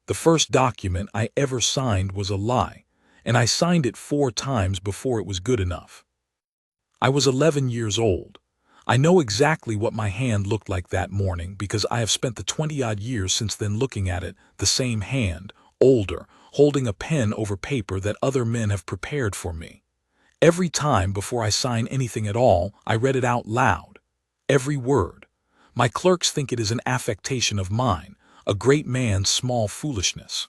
The first document I ever signed was a lie, and I signed it 4 times before it was good enough. I was 11 years old. I know exactly what my hand looked like that morning because I have spent the 20-odd years since then looking at it, the same hand, older, holding a pen over paper that other men have prepared for me. Every time before I sign anything at all, I read it out loud. Every word. My clerks think it is an affectation of mine, a great man's small foolishness.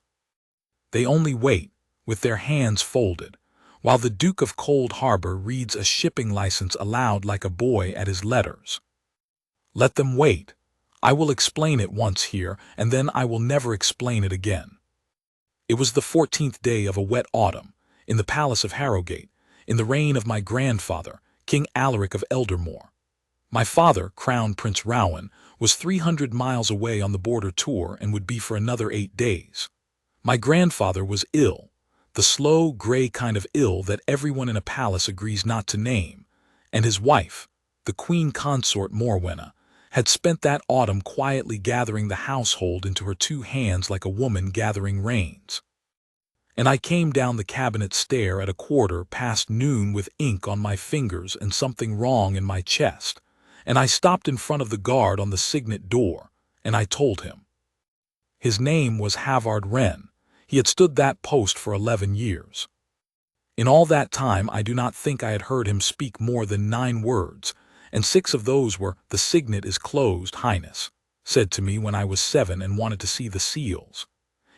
They only wait, with their hands folded, while the Duke of Cold Harbour reads a shipping license aloud like a boy at his letters. Let them wait. I will explain it once here, and then I will never explain it again. It was the 14th day of a wet autumn, in the Palace of Harrowgate, in the reign of my grandfather, King Alaric of Eldermore. My father, Crown Prince Rowan, was 300 miles away on the border tour and would be for another 8 days. My grandfather was ill, the slow, gray kind of ill that everyone in a palace agrees not to name, and his wife, the Queen Consort Morwenna, had spent that autumn quietly gathering the household into her 2 hands like a woman gathering reins. And I came down the Cabinet Stair at 1:15 with ink on my fingers and something wrong in my chest, and I stopped in front of the guard on the Signet Door, and I told him. His name was Halvard Renn. He had stood that post for 11 years. In all that time I do not think I had heard him speak more than 9 words, and 6 of those were, "The signet is closed, Highness," said to me when I was 7 and wanted to see the seals.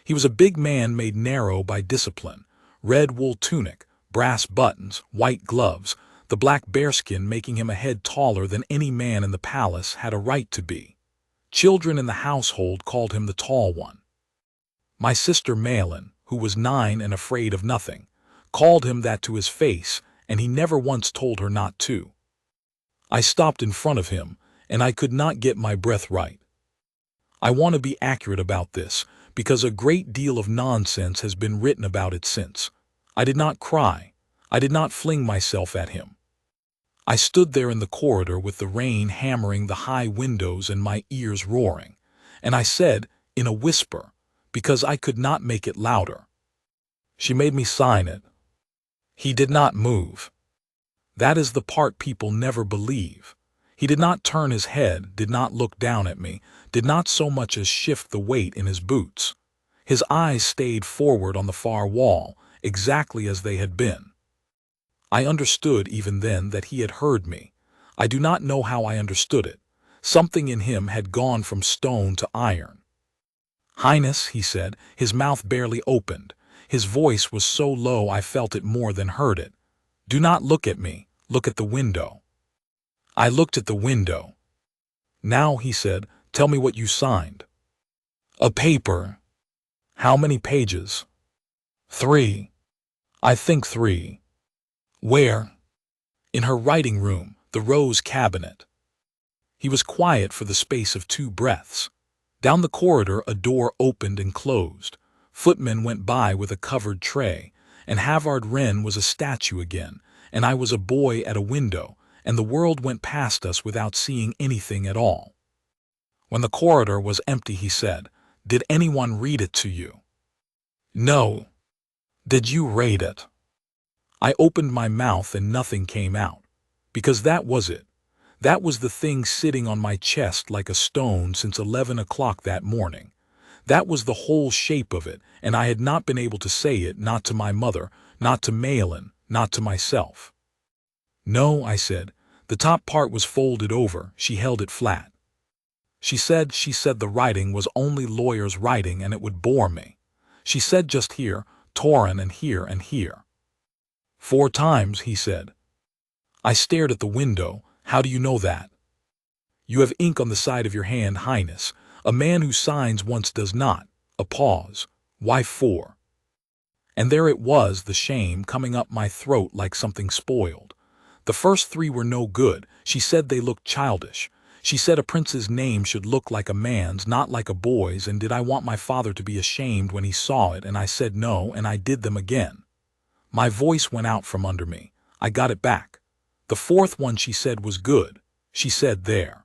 He was a big man made narrow by discipline, red wool tunic, brass buttons, white gloves, the black bearskin making him a head taller than any man in the palace had a right to be. Children in the household called him the Tall One. My sister Maelin, who was 9 and afraid of nothing, called him that to his face, and he never once told her not to. I stopped in front of him, and I could not get my breath right. I want to be accurate about this, because a great deal of nonsense has been written about it since. I did not cry. I did not fling myself at him. I stood there in the corridor with the rain hammering the high windows and my ears roaring, and I said, in a whisper, because I could not make it louder, "She made me sign it." He did not move. That is the part people never believe. He did not turn his head, did not look down at me, did not so much as shift the weight in his boots. His eyes stayed forward on the far wall, exactly as they had been. I understood even then that he had heard me. I do not know how I understood it. Something in him had gone from stone to iron. "Highness," he said, his mouth barely opened. His voice was so low I felt it more than heard it. "Do not look at me. Look at the window." I looked at the window. "Now," he said, "tell me what you signed." "A paper." "How many pages?" "3. I think 3. "Where?" "In her writing room, the rose cabinet." He was quiet for the space of 2 breaths. Down the corridor a door opened and closed. Footmen went by with a covered tray, and Halvard Renn was a statue again, and I was a boy at a window, and the world went past us without seeing anything at all. When the corridor was empty he said, "Did anyone read it to you?" "No." "Did you read it?" I opened my mouth and nothing came out, because that was it. That was the thing sitting on my chest like a stone since 11 o'clock that morning. That was the whole shape of it, and I had not been able to say it, not to my mother, not to Maelin, not to myself. "No," I said. "The top part was folded over." She held it flat. She said the writing was only lawyers' writing and it would bore me. She said just here, Torin, and here and here. 4 times, he said. I stared at the window. "How do you know that?" "You have ink on the side of your hand, Highness. A man who signs once does not." A pause. "Why 4? And there it was, the shame coming up my throat like something spoiled. The first 3 were no good. She said they looked childish. She said a prince's name should look like a man's, not like a boy's, and did I want my father to be ashamed when he saw it, and I said no, and I did them again. My voice went out from under me. I got it back. The 4th one she said was good. She said there.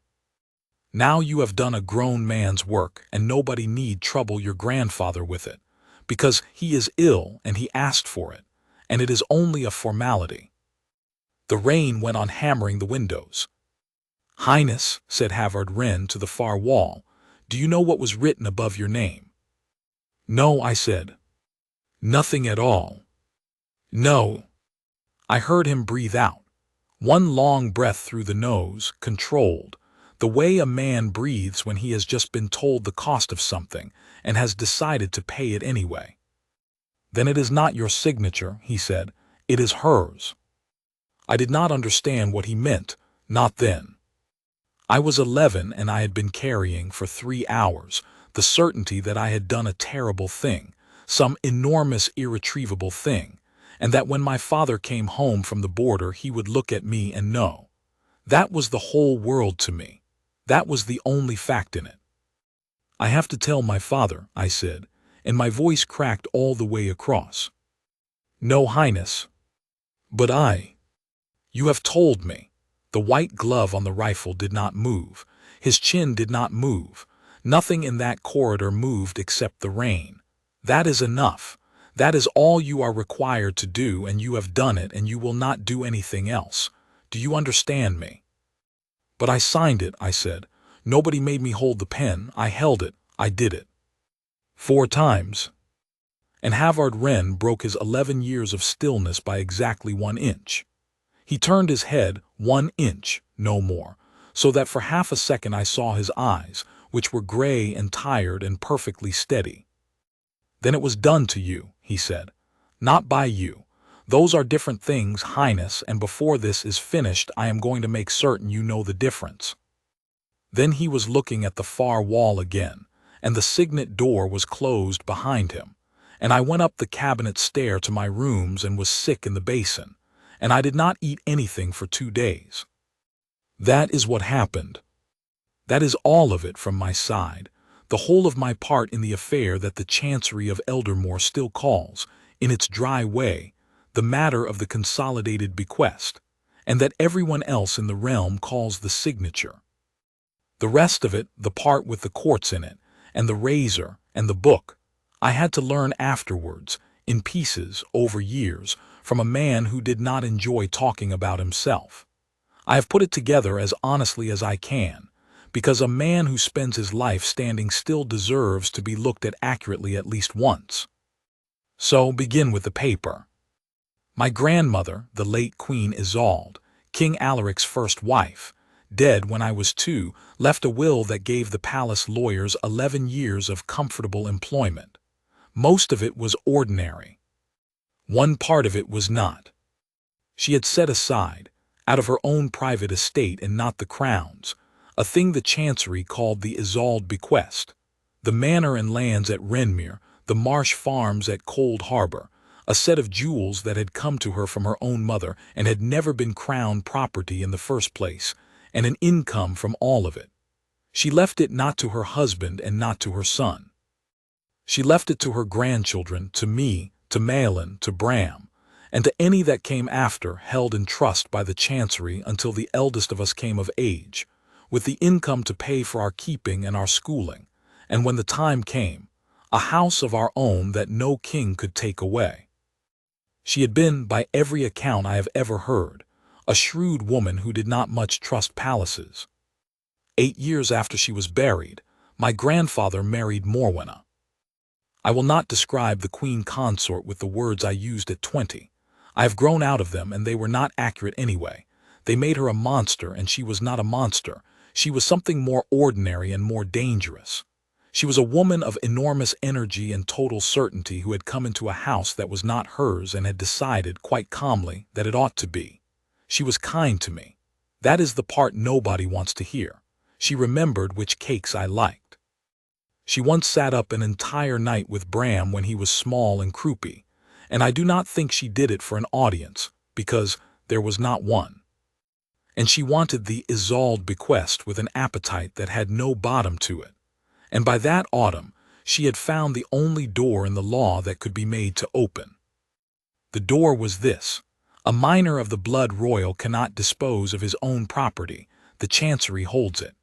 Now you have done a grown man's work, and nobody need trouble your grandfather with it, because he is ill and he asked for it, and it is only a formality." The rain went on hammering the windows. "Highness," said Halvard Renn to the far wall, "do you know what was written above your name?" "No," I said. "Nothing at all." "No." I heard him breathe out. One long breath through the nose, controlled, the way a man breathes when he has just been told the cost of something and has decided to pay it anyway. "Then it is not your signature," he said. "It is hers." I did not understand what he meant, not then. I was 11 and I had been carrying for 3 hours the certainty that I had done a terrible thing, some enormous irretrievable thing, and that when my father came home from the border he would look at me and know. That was the whole world to me. That was the only fact in it. "I have to tell my father," I said, and my voice cracked all the way across. "No, Highness." "But You have told me." The white glove on the rifle did not move. His chin did not move. Nothing in that corridor moved except the rain. "That is enough. That is all you are required to do, and you have done it, and you will not do anything else. Do you understand me?" "But I signed it," I said. "Nobody made me hold the pen. I held it. I did it." 4 times. And Halvard Renn broke his 11 years of stillness by exactly 1 inch. He turned his head 1 inch, no more, so that for half a second I saw his eyes, which were gray and tired and perfectly steady. "Then it was done to you," he said. "Not by you. Those are different things, Highness, and before this is finished I am going to make certain you know the difference." Then he was looking at the far wall again, and the Signet Door was closed behind him, and I went up the Cabinet Stair to my rooms and was sick in the basin, and I did not eat anything for 2 days. That is what happened. That is all of it from my side, the whole of my part in the affair that the Chancery of Eldermore still calls, in its dry way, the matter of the consolidated bequest, and that everyone else in the realm calls the signature. The rest of it, the part with the quartz in it, and the razor, and the book, I had to learn afterwards, in pieces, over years, from a man who did not enjoy talking about himself. I have put it together as honestly as I can, because a man who spends his life standing still deserves to be looked at accurately at least once. So begin with the paper. My grandmother, the late Queen Isolde, King Alaric's first wife, dead when I was 2, left a will that gave the palace lawyers 11 years of comfortable employment. Most of it was ordinary. One part of it was not. She had set aside, out of her own private estate and not the crown's, a thing the Chancery called the Isolde bequest, the manor and lands at Wrenmere, the marsh farms at Cold Harbour, a set of jewels that had come to her from her own mother and had never been crown property in the first place, and an income from all of it. She left it not to her husband and not to her son. She left it to her grandchildren, to me, to Maelin, to Bram, and to any that came after, held in trust by the Chancery until the eldest of us came of age, with the income to pay for our keeping and our schooling, and when the time came, a house of our own that no king could take away. She had been, by every account I have ever heard, a shrewd woman who did not much trust palaces. 8 years after she was buried, my grandfather married Morwenna. I will not describe the Queen Consort with the words I used at 20. I have grown out of them, and they were not accurate anyway. They made her a monster, and she was not a monster. She was something more ordinary and more dangerous. She was a woman of enormous energy and total certainty who had come into a house that was not hers and had decided, quite calmly, that it ought to be. She was kind to me. That is the part nobody wants to hear. She remembered which cakes I liked. She once sat up an entire night with Bram when he was small and croupy, and I do not think she did it for an audience, because there was not one. And she wanted the Isolde bequest with an appetite that had no bottom to it, and by that autumn she had found the only door in the law that could be made to open. The door was this: a minor of the blood royal cannot dispose of his own property, the Chancery holds it.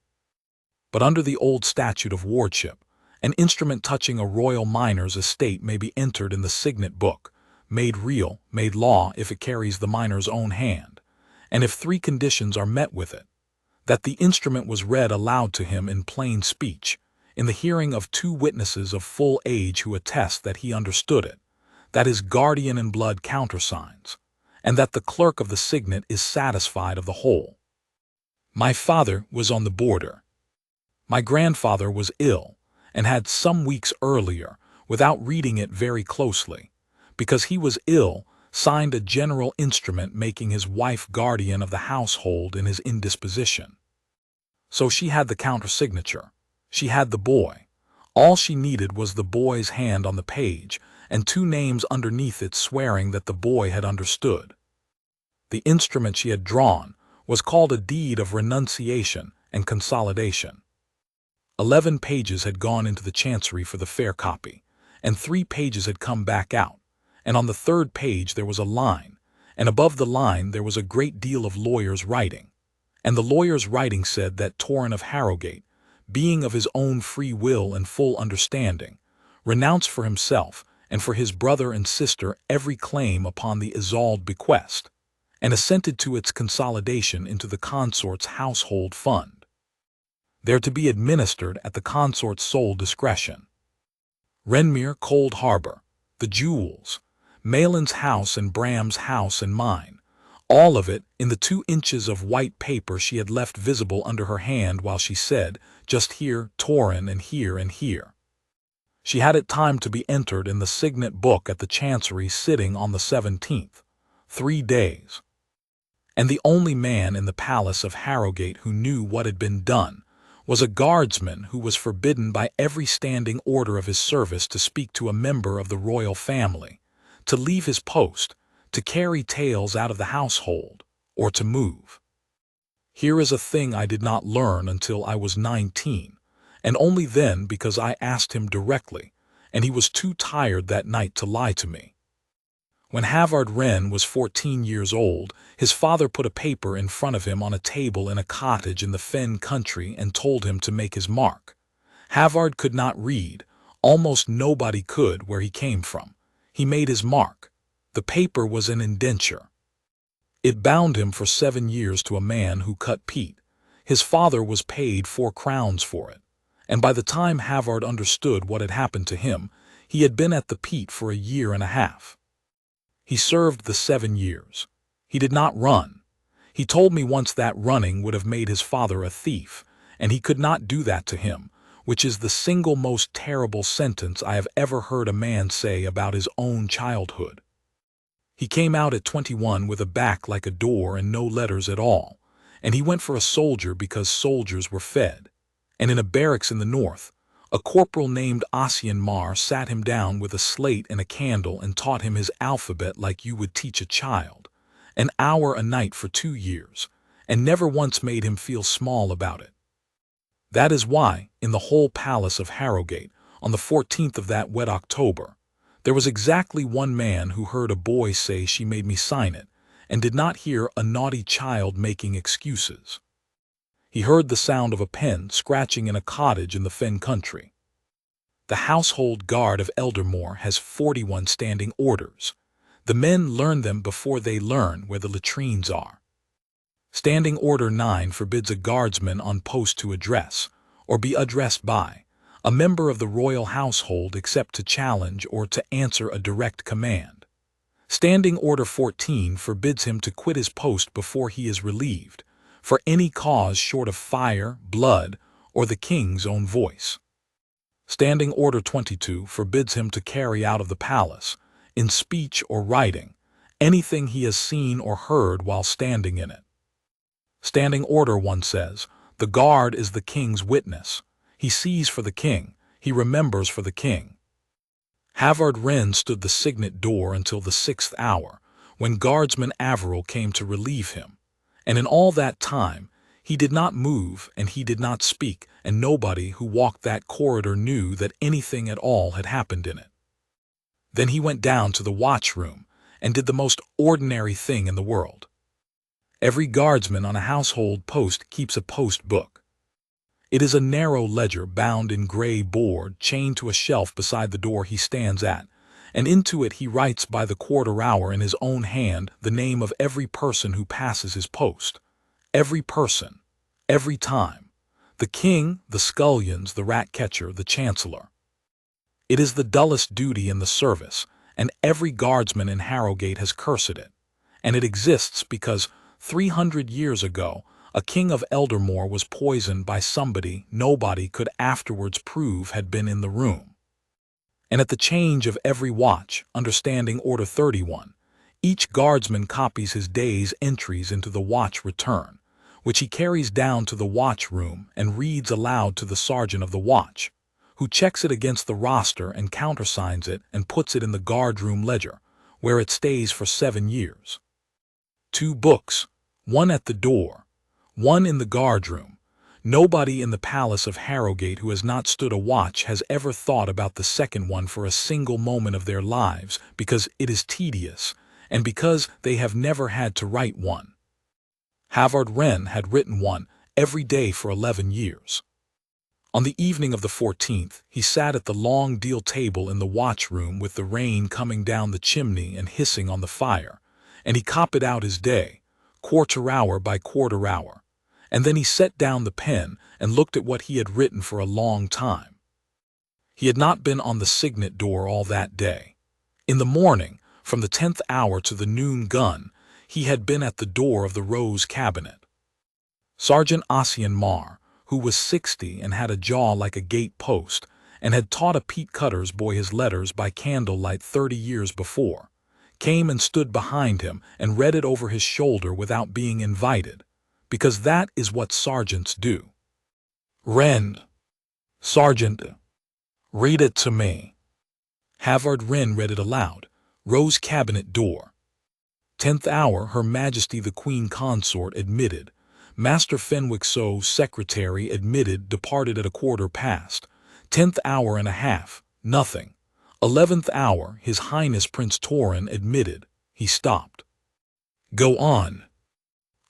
but under the old statute of wardship, an instrument touching a royal minor's estate may be entered in the signet book, made real, made law if it carries the minor's own hand, and if 3 conditions are met with it: that the instrument was read aloud to him in plain speech, in the hearing of 2 witnesses of full age who attest that he understood it, that his guardian in blood countersigns, and that the clerk of the signet is satisfied of the whole. My father was on the border. My grandfather was ill, and had some weeks earlier, without reading it very closely, because he was ill, signed a general instrument making his wife guardian of the household in his indisposition. So she had the countersignature. She had the boy. All she needed was the boy's hand on the page, and 2 names underneath it swearing that the boy had understood. The instrument she had drawn was called a Deed of Renunciation and Consolidation. 11 pages had gone into the chancery for the fair copy, and 3 pages had come back out, and on the 3rd page there was a line, and above the line there was a great deal of lawyers' writing, and the lawyers' writing said that Torin of Harrowgate, being of his own free will and full understanding, renounced for himself and for his brother and sister every claim upon the Isolde bequest, and assented to its consolidation into the consort's household fund, there to be administered at the consort's sole discretion. Wrenmere, Cold Harbour, the jewels, Maelin's house and Bram's house and mine, all of it in the 2 inches of white paper she had left visible under her hand while she said, just here, Torin, and here and here. She had it timed to be entered in the signet book at the chancery sitting on the 17th, 3 days. And the only man in the Palace of Harrowgate who knew what had been done was a guardsman who was forbidden by every standing order of his service to speak to a member of the royal family, to leave his post, to carry tales out of the household, or to move. Here is a thing I did not learn until I was 19, and only then because I asked him directly, and he was too tired that night to lie to me. When Halvard Renn was 14 years old, his father put a paper in front of him on a table in a cottage in the fen country and told him to make his mark. Halvard could not read, almost nobody could where he came from. He made his mark. The paper was an indenture. It bound him for 7 years to a man who cut peat. His father was paid 4 crowns for it, and by the time Halvard understood what had happened to him, he had been at the peat for a year and a half. He served the 7 years. He did not run. He told me once that running would have made his father a thief, and he could not do that to him, which is the single most terrible sentence I have ever heard a man say about his own childhood. He came out at 21 with a back like a door and no letters at all, and he went for a soldier because soldiers were fed. And in a barracks in the north, a corporal named Marsh sat him down with a slate and a candle and taught him his alphabet like you would teach a child, an hour a night for 2 years, and never once made him feel small about it. That is why, in the whole Palace of Harrowgate, on the 14th of that wet October, there was exactly 1 man who heard a boy say she made me sign it, and did not hear a naughty child making excuses. He heard the sound of a pen scratching in a cottage in the fen country. The household guard of Eldermore has 41 standing orders. The men learn them before they learn where the latrines are. Standing Order 9 forbids a guardsman on post to address, or be addressed by, a member of the royal household except to challenge or to answer a direct command. Standing Order 14 forbids him to quit his post before he is relieved, for any cause short of fire, blood, or the king's own voice. Standing Order 22 forbids him to carry out of the palace, in speech or writing, anything he has seen or heard while standing in it. Standing Order 1 says, the guard is the king's witness. He sees for the king, he remembers for the king. Halvard Renn stood the Signet Door until the 6th hour, when Guardsman Halvard came to relieve him. And in all that time, he did not move and he did not speak, and nobody who walked that corridor knew that anything at all had happened in it. Then he went down to the watch-room and did the most ordinary thing in the world. Every guardsman on a household post keeps a post book. It is a narrow ledger bound in gray board, chained to a shelf beside the door he stands at, and into it he writes by the quarter hour in his own hand the name of every person who passes his post. Every person. Every time. The king, the scullions, the rat-catcher, the chancellor. It is the dullest duty in the service, and every guardsman in Harrowgate has cursed it. And it exists because 300 years ago, a king of Eldermore was poisoned by somebody nobody could afterwards prove had been in the room. And at the change of every watch, understanding Order 31, each guardsman copies his day's entries into the watch return, which he carries down to the watch room and reads aloud to the sergeant of the watch, who checks it against the roster and countersigns it and puts it in the guardroom ledger, where it stays for 7 years. 2 books, one at the door, one in the guardroom. Nobody in the Palace of Harrowgate who has not stood a watch has ever thought about the second one for a single moment of their lives, because it is tedious, and because they have never had to write one. Halvard Renn had written one every day for 11 years. On the evening of the 14th, he sat at the long deal table in the watchroom with the rain coming down the chimney and hissing on the fire, and he copied out his day, quarter hour by quarter hour, and then he set down the pen and looked at what he had written for a long time. He had not been on the Signet Door all that day. In the morning, from the 10th hour to the noon gun, he had been at the door of the Rose Cabinet. Sergeant Ossian Marr, who was 60 and had a jaw like a gate post, and had taught a peat cutter's boy his letters by candlelight 30 years before, came and stood behind him and read it over his shoulder without being invited, because that is what sergeants do. "Renn, Sergeant, read it to me." Halvard Renn read it aloud. Rose Cabinet Door. 10th hour, Her Majesty the Queen Consort admitted. Master Fenwick's secretary admitted, departed at 1/4 past. 10th hour and a half, nothing. 11th hour, His Highness Prince Torin admitted. He stopped. "Go on."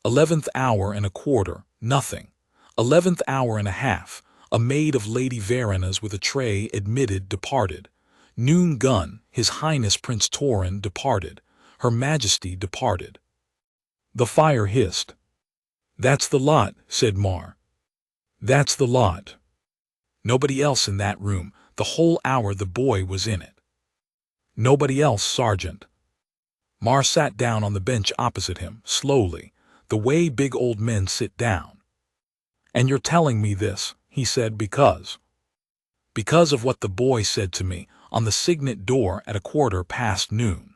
11th hour and a quarter, nothing. 11th hour and a half, a maid of Lady Verrena's with a tray admitted, departed. Noon gun, His Highness Prince Torin departed. Her Majesty departed. The fire hissed. "That's the lot," said Marr. "That's the lot." Nobody else in that room. The whole hour the boy was in it. Nobody else, Sergeant. Marr sat down on the bench opposite him, slowly, the way big old men sit down. "And you're telling me this," he said, because of what the boy said to me on the Signet Door at 1/4 past noon.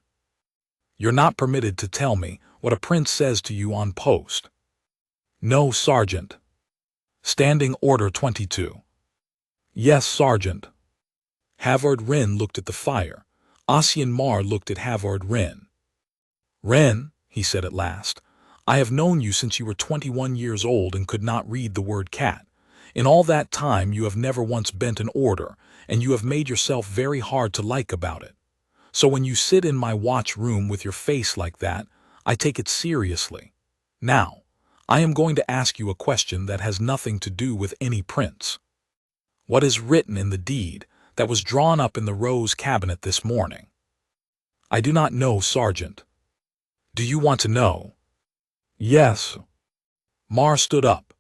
You're not permitted to tell me what a prince says to you on post." "No, Sergeant." Standing Order 22. "Yes, Sergeant." Halvard Renn looked at the fire. Ossian Marr looked at Halvard Renn. "Renn," he said at last, "I have known you since you were 21 years old and could not read the word cat. In all that time you have never once bent an order, and you have made yourself very hard to like about it. So when you sit in my watch room with your face like that, I take it seriously. Now, I am going to ask you a question that has nothing to do with any prince. What is written in the deed that was drawn up in the Rose Cabinet this morning?" "I do not know, Sergeant." "Do you want to know?" "Yes." Marr stood up.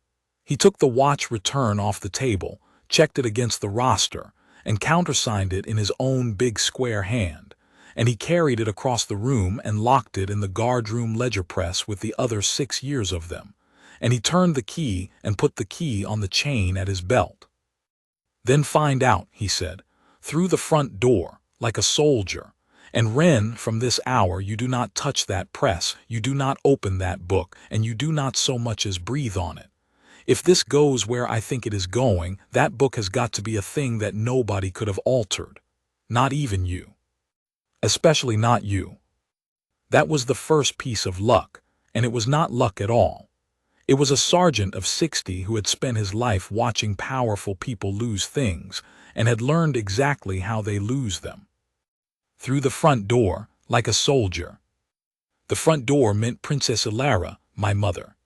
He took the watch return off the table, checked it against the roster, and countersigned it in his own big square hand, and he carried it across the room and locked it in the guardroom ledger press with the other 6 years of them, and he turned the key and put the key on the chain at his belt. "Then find out," he said, "through the front door, like a soldier. And Renn, from this hour you do not touch that press, you do not open that book, and you do not so much as breathe on it. If this goes where I think it is going, that book has got to be a thing that nobody could have altered. Not even you. Especially not you." That was the first piece of luck, and it was not luck at all. It was a sergeant of 60 who had spent his life watching powerful people lose things, and had learned exactly how they lose them. "Through the front door, like a soldier." The front door meant Princess Ilara, my mother.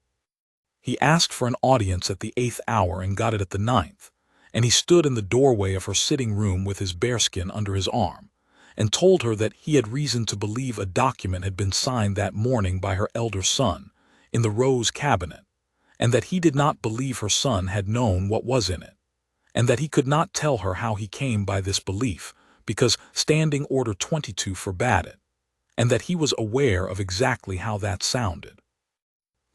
He asked for an audience at the 8th hour and got it at the 9th, and he stood in the doorway of her sitting room with his bearskin under his arm, and told her that he had reason to believe a document had been signed that morning by her elder son, in the Rose Cabinet, and that he did not believe her son had known what was in it, and that he could not tell her how he came by this belief, because Standing Order 22 forbade it, and that he was aware of exactly how that sounded.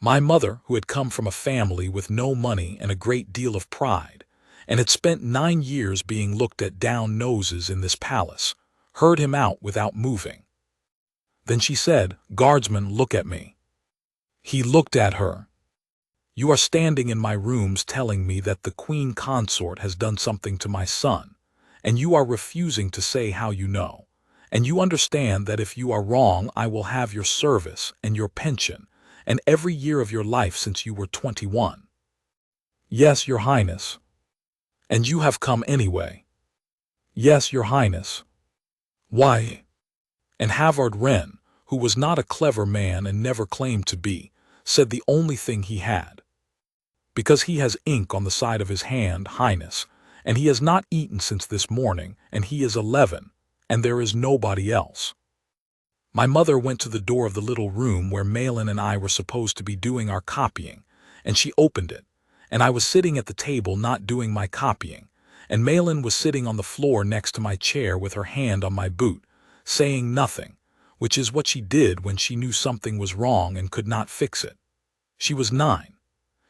My mother, who had come from a family with no money and a great deal of pride, and had spent 9 years being looked at down noses in this palace, heard him out without moving. Then she said, "Guardsman, look at me." He looked at her. "You are standing in my rooms telling me that the Queen Consort has done something to my son, and you are refusing to say how you know, and you understand that if you are wrong I will have your service and your pension, and every year of your life since you were 21. "Yes, Your Highness." "And you have come anyway." "Yes, Your Highness." "Why?" And Halvard Renn, who was not a clever man and never claimed to be, said the only thing he had. "Because he has ink on the side of his hand, Highness, and he has not eaten since this morning, and he is 11, and there is nobody else." My mother went to the door of the little room where Maelin and I were supposed to be doing our copying, and she opened it, and I was sitting at the table not doing my copying, and Maelin was sitting on the floor next to my chair with her hand on my boot, saying nothing, which is what she did when she knew something was wrong and could not fix it. She was 9.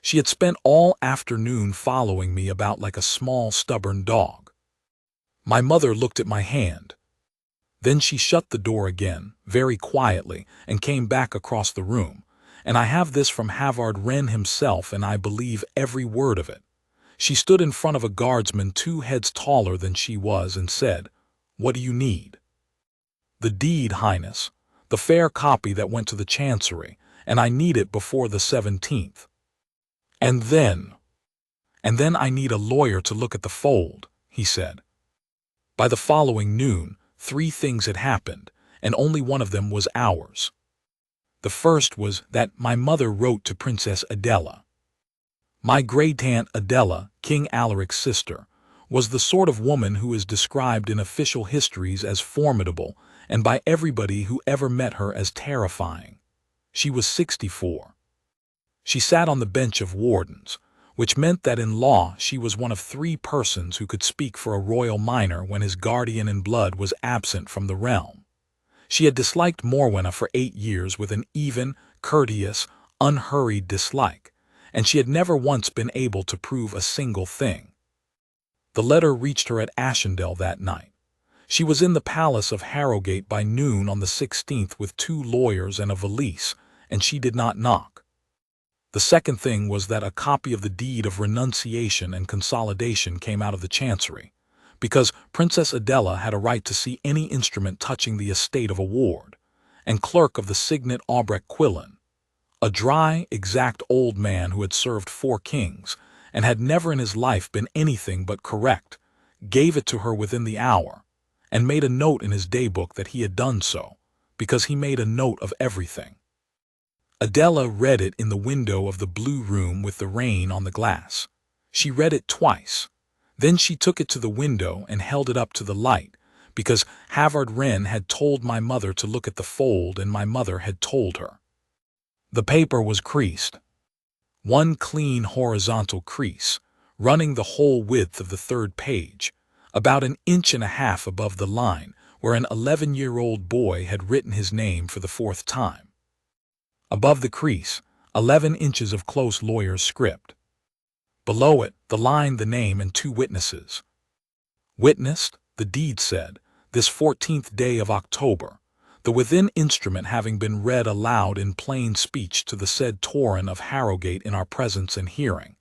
She had spent all afternoon following me about like a small, stubborn dog. My mother looked at my hand. Then she shut the door again, very quietly, and came back across the room, and I have this from Halvard Renn himself, and I believe every word of it. She stood in front of a guardsman 2 heads taller than she was and said, "What do you need?" "The deed, Highness, the fair copy that went to the Chancery, and I need it before the 17th. And then I need a lawyer to look at the fold," he said. By the following noon, 3 things had happened, and only one of them was ours. The first was that my mother wrote to Princess Adela. My great-aunt Adela, King Alaric's sister, was the sort of woman who is described in official histories as formidable, and by everybody who ever met her as terrifying. She was 64. She sat on the bench of wardens, which meant that in law she was one of 3 persons who could speak for a royal minor when his guardian in blood was absent from the realm. She had disliked Morwenna for 8 years with an even, courteous, unhurried dislike, and she had never once been able to prove a single thing. The letter reached her at Ashendale that night. She was in the Palace of Harrowgate by noon on the 16th with 2 lawyers and a valise, and she did not knock. The second thing was that a copy of the Deed of Renunciation and Consolidation came out of the Chancery, because Princess Adela had a right to see any instrument touching the estate of a ward, and clerk of the Signet Door, a dry, exact old man who had served 4 kings, and had never in his life been anything but correct, gave it to her within the hour, and made a note in his daybook that he had done so, because he made a note of everything. Adela read it in the window of the blue room with the rain on the glass. She read it twice. Then she took it to the window and held it up to the light, because Halvard Renn had told my mother to look at the fold, and my mother had told her. The paper was creased. 1 clean horizontal crease, running the whole width of the 3rd page, about 1.5 inches above the line where an 11-year-old boy had written his name for the 4th time. Above the crease, 11 inches of close lawyer's script. Below it, the line, the name, and 2 witnesses. Witnessed, the deed said, this 14th day of October, the within instrument having been read aloud in plain speech to the said Torin of Harrowgate in our presence and hearing,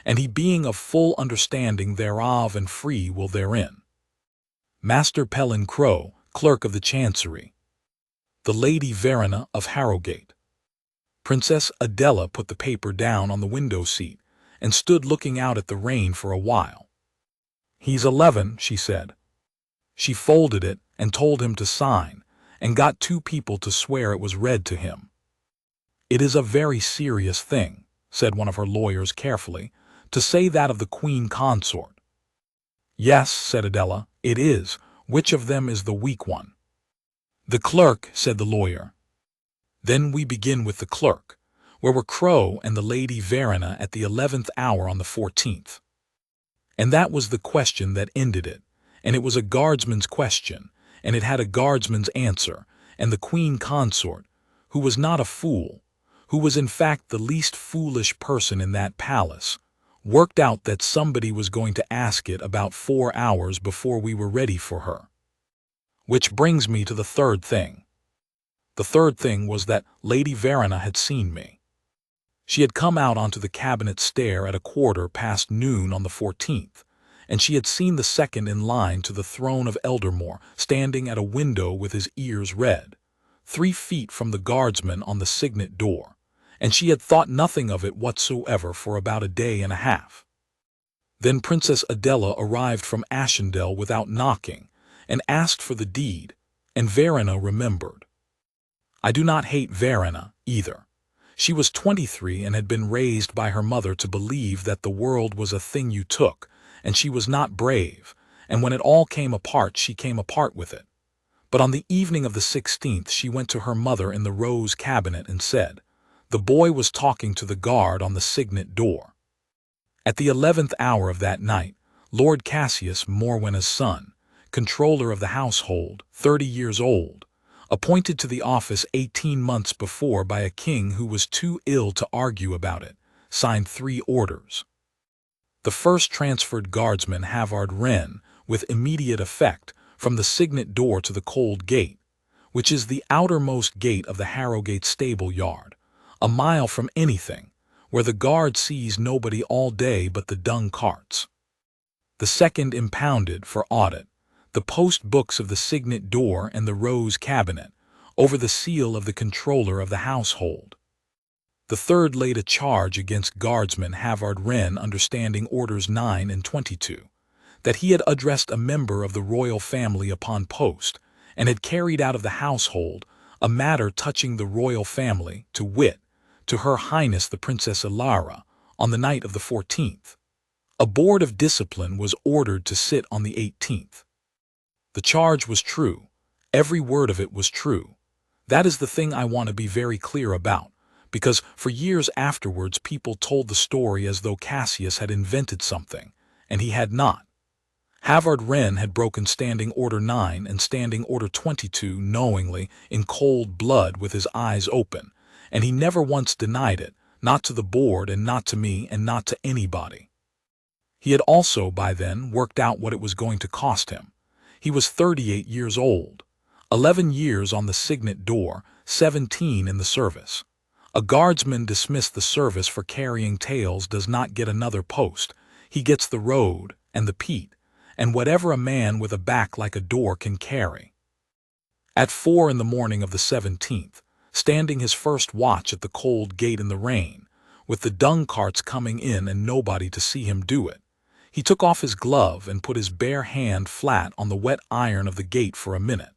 and he being of full understanding thereof and free will therein. Master Pelin Crow, Clerk of the Chancery. The Lady Verena of Harrowgate. Princess Adela put the paper down on the window seat and stood looking out at the rain for a while. "He's 11, she said. She folded it and told him to sign, and got 2 people to swear it was read to him. "It is a very serious thing," said one of her lawyers carefully, "to say that of the Queen Consort." "Yes," said Adela, "it is. Which of them is the weak one?" "The clerk," said the lawyer. "Then we begin with the clerk. Where were Crow and the Lady Verena at the 11th hour on the 14th? And that was the question that ended it, and it was a guardsman's question, and it had a guardsman's answer, and the Queen Consort, who was not a fool, who was in fact the least foolish person in that palace, worked out that somebody was going to ask it about 4 hours before we were ready for her. Which brings me to the third thing. The third thing was that Lady Verena had seen me. She had come out onto the Cabinet Stair at 1:15 on the 14th, and she had seen the second in line to the throne of Eldermore standing at a window with his ears red, 3 feet from the guardsman on the Signet Door, and she had thought nothing of it whatsoever for about a day and a half. Then Princess Adela arrived from Ashendale without knocking, and asked for the deed, and Verena remembered. I do not hate Verena, either. She was 23 and had been raised by her mother to believe that the world was a thing you took, and she was not brave, and when it all came apart she came apart with it. But on the evening of the 16th she went to her mother in the Rose Cabinet and said, the boy was talking to the guard on the Signet Door. At the 11th hour of that night, Lord Cassius, Morwenna's son, controller of the household, 30 years old, appointed to the office 18 months before by a king who was too ill to argue about it, signed 3 orders. The first transferred Guardsman Halvard Renn, with immediate effect, from the Signet Door to the Cold Gate, which is the outermost gate of the Harrowgate stable yard, a mile from anything, where the guard sees nobody all day but the dung carts. The second impounded, for audit, the post books of the Signet Door and the Rose Cabinet, over the seal of the controller of the household. The third laid a charge against Guardsman Halvard Renn under Standing Orders 9 and 22, that he had addressed a member of the royal family upon post, and had carried out of the household a matter touching the royal family, to wit, to Her Highness the Princess Ilara, on the night of the 14th. A board of discipline was ordered to sit on the 18th. The charge was true. Every word of it was true. That is the thing I want to be very clear about, because for years afterwards people told the story as though Cassius had invented something, and he had not. Halvard Renn had broken Standing Order 9 and Standing Order 22 knowingly, in cold blood, with his eyes open, and he never once denied it, not to the board and not to me and not to anybody. He had also by then worked out what it was going to cost him. He was 38 years old, 11 years on the Signet Door, 17 in the service. A guardsman dismissed the service for carrying tales does not get another post. He gets the road and the peat, and whatever a man with a back like a door can carry. At 4 in the morning of the 17th, standing his first watch at the Cold Gate in the rain, with the dung carts coming in and nobody to see him do it, he took off his glove and put his bare hand flat on the wet iron of the gate for a minute,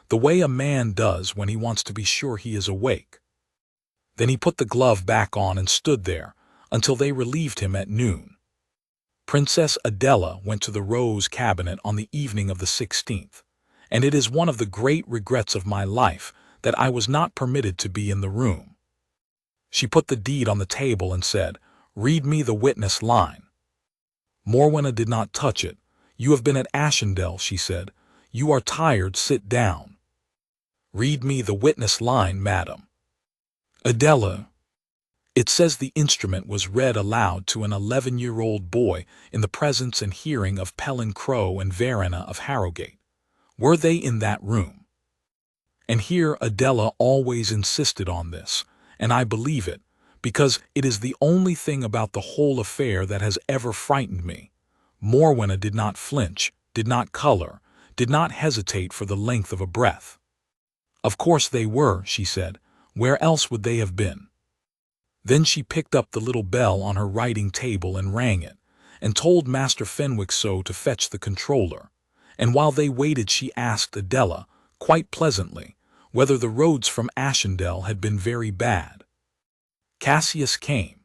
the way a man does when he wants to be sure he is awake. Then he put the glove back on and stood there until they relieved him at noon. Princess Adela went to the Rose Cabinet on the evening of the 16th, and it is one of the great regrets of my life that I was not permitted to be in the room. She put the deed on the table and said, "Read me the witness line." Morwenna did not touch it. "You have been at Ashendale," she said. "You are tired, sit down." "Read me the witness line, madam." Adela. It says the instrument was read aloud to an 11-year-old boy in the presence and hearing of Pelin Crow and Verena of Harrowgate. Were they in that room? And here Adela always insisted on this, and I believe it, because it is the only thing about the whole affair that has ever frightened me. Morwenna did not flinch, did not color, did not hesitate for the length of a breath. "Of course they were," she said. "Where else would they have been?" Then she picked up the little bell on her writing table and rang it, and told Master Fenwick so to fetch the controller, and while they waited she asked Adela, quite pleasantly, whether the roads from Ashendale had been very bad. Cassius came.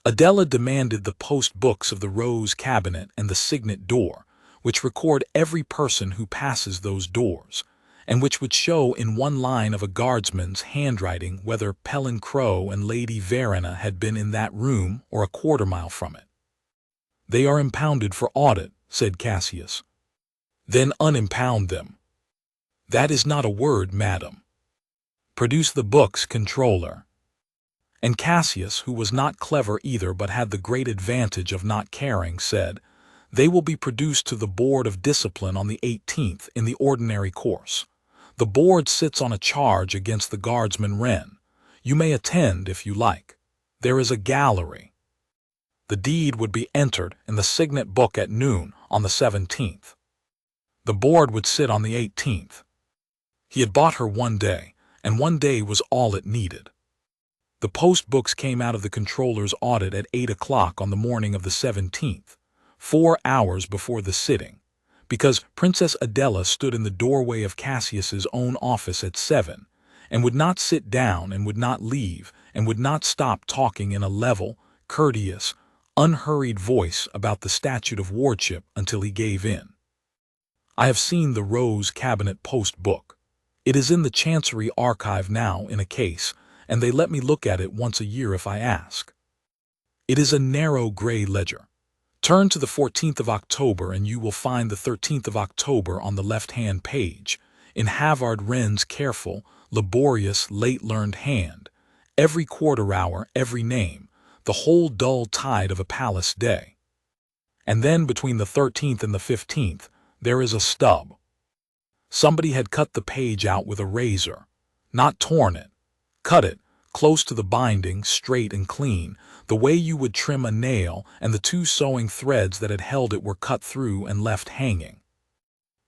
Adela demanded the post books of the Rose Cabinet and the Signet Door, which record every person who passes those doors, and which would show in one line of a guardsman's handwriting whether Pelin Crow and Lady Verena had been in that room or a quarter-mile from it. "They are impounded for audit," said Cassius. "Then unimpound them." "That is not a word, madam." "Produce the books, controller." And Cassius, who was not clever either but had the great advantage of not caring, said, "They will be produced to the Board of Discipline on the 18th in the ordinary course. The board sits on a charge against the Guardsman Renn. You may attend if you like. There is a gallery." The deed would be entered in the signet book at noon on the 17th. The board would sit on the 18th. He had bought her one day, and one day was all it needed. The post books came out of the controller's audit at 8 o'clock on the morning of the 17th, 4 hours before the sitting, because Princess Adela stood in the doorway of Cassius's own office at 7, and would not sit down and would not leave and would not stop talking in a level, courteous, unhurried voice about the statute of wardship until he gave in. I have seen the Rose Cabinet post book. It is in the Chancery Archive now in a case, and they let me look at it once a year if I ask. It is a narrow gray ledger. Turn to the 14th of October and you will find the 13th of October on the left-hand page, in Halvard Renn's careful, laborious, late-learned hand, every quarter hour, every name, the whole dull tide of a palace day. And then between the 13th and the 15th, there is a stub. Somebody had cut the page out with a razor, not torn it, cut it, close to the binding, straight and clean, the way you would trim a nail, and the 2 sewing threads that had held it were cut through and left hanging.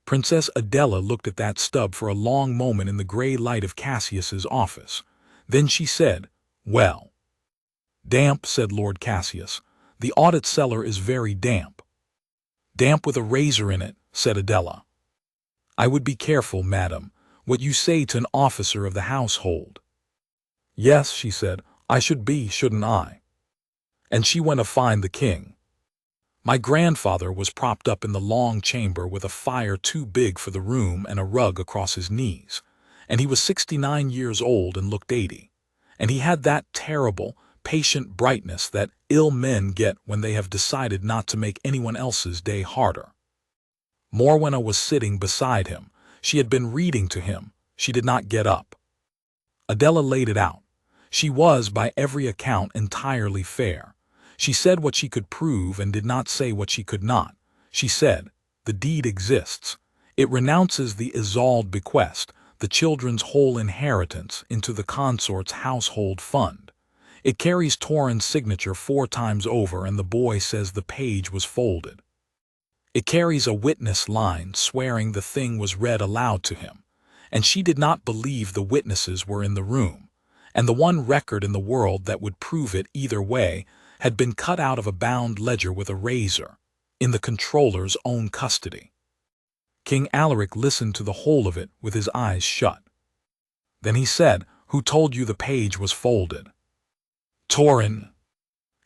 Princess Adela looked at that stub for a long moment in the gray light of Cassius's office. Then she said, "Well." "Damp," said Lord Cassius. "The audit cellar is very damp." "Damp with a razor in it," said Adela. "I would be careful, madam, what you say to an officer of the household." "Yes," she said, "I should be, shouldn't I?" And she went to find the king. My grandfather was propped up in the long chamber with a fire too big for the room and a rug across his knees, and he was 69 years old and looked 80, and he had that terrible, patient brightness that ill men get when they have decided not to make anyone else's day harder. Morwenna was sitting beside him. She had been reading to him. She did not get up. Adela laid it out. She was, by every account, entirely fair. She said what she could prove and did not say what she could not. She said, "The deed exists. It renounces the Isolde bequest, the children's whole inheritance, into the consort's household fund. It carries Torin's signature 4 times over, and the boy says the page was folded. It carries a witness line swearing the thing was read aloud to him, and she did not believe the witnesses were in the room, and the one record in the world that would prove it either way had been cut out of a bound ledger with a razor, in the controller's own custody." King Alaric listened to the whole of it with his eyes shut. Then he said, "Who told you the page was folded?" "Torin."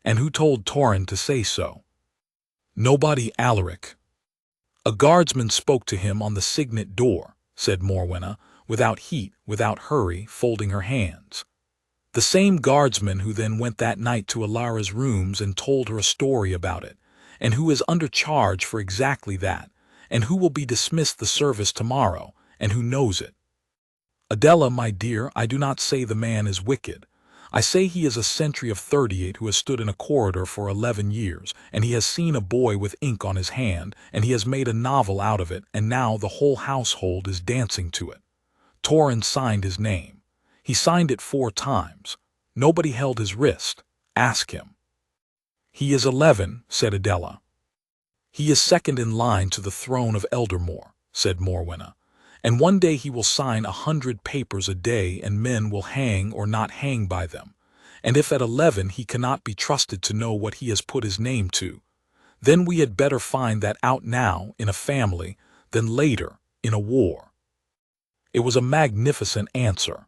"And who told Torin to say so?" "Nobody, Alaric." "A guardsman spoke to him on the Signet Door," said Morwenna, without heat, without hurry, folding her hands. "The same guardsman who then went that night to Alara's rooms and told her a story about it, and who is under charge for exactly that, and who will be dismissed the service tomorrow, and who knows it. Adela, my dear, I do not say the man is wicked. I say he is a sentry of 38 who has stood in a corridor for 11 years, and he has seen a boy with ink on his hand, and he has made a novel out of it, and now the whole household is dancing to it. Torin signed his name. He signed it 4 times. Nobody held his wrist. Ask him." "He is 11, said Adela. "He is second in line to the throne of Eldermore," said Morwenna, "and one day he will sign 100 papers a day, and men will hang or not hang by them. And if at 11 he cannot be trusted to know what he has put his name to, then we had better find that out now in a family than later in a war." It was a magnificent answer.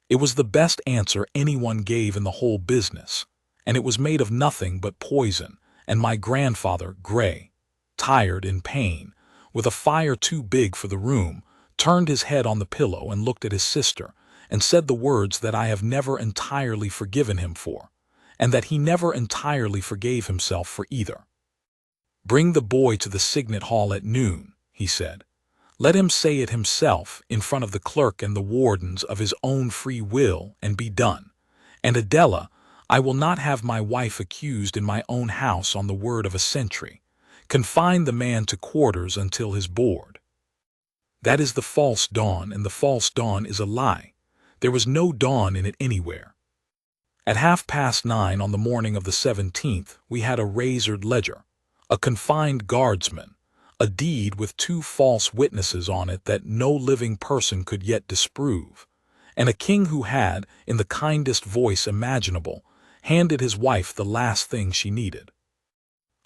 It was the best answer anyone gave in the whole business, and it was made of nothing but poison, and my grandfather, grey, tired, in pain, with a fire too big for the room, turned his head on the pillow and looked at his sister, and said the words that I have never entirely forgiven him for, and that he never entirely forgave himself for either. "Bring the boy to the Signet Hall at noon," he said. "Let him say it himself in front of the clerk and the wardens of his own free will, and be done. And Adela, I will not have my wife accused in my own house on the word of a sentry. Confine the man to quarters until his board." That is the false dawn, and the false dawn is a lie. There was no dawn in it anywhere. At 9:30 on the morning of the 17th, we had a razored ledger, a confined guardsman, a deed with 2 false witnesses on it that no living person could yet disprove, and a king who had, in the kindest voice imaginable, handed his wife the last thing she needed.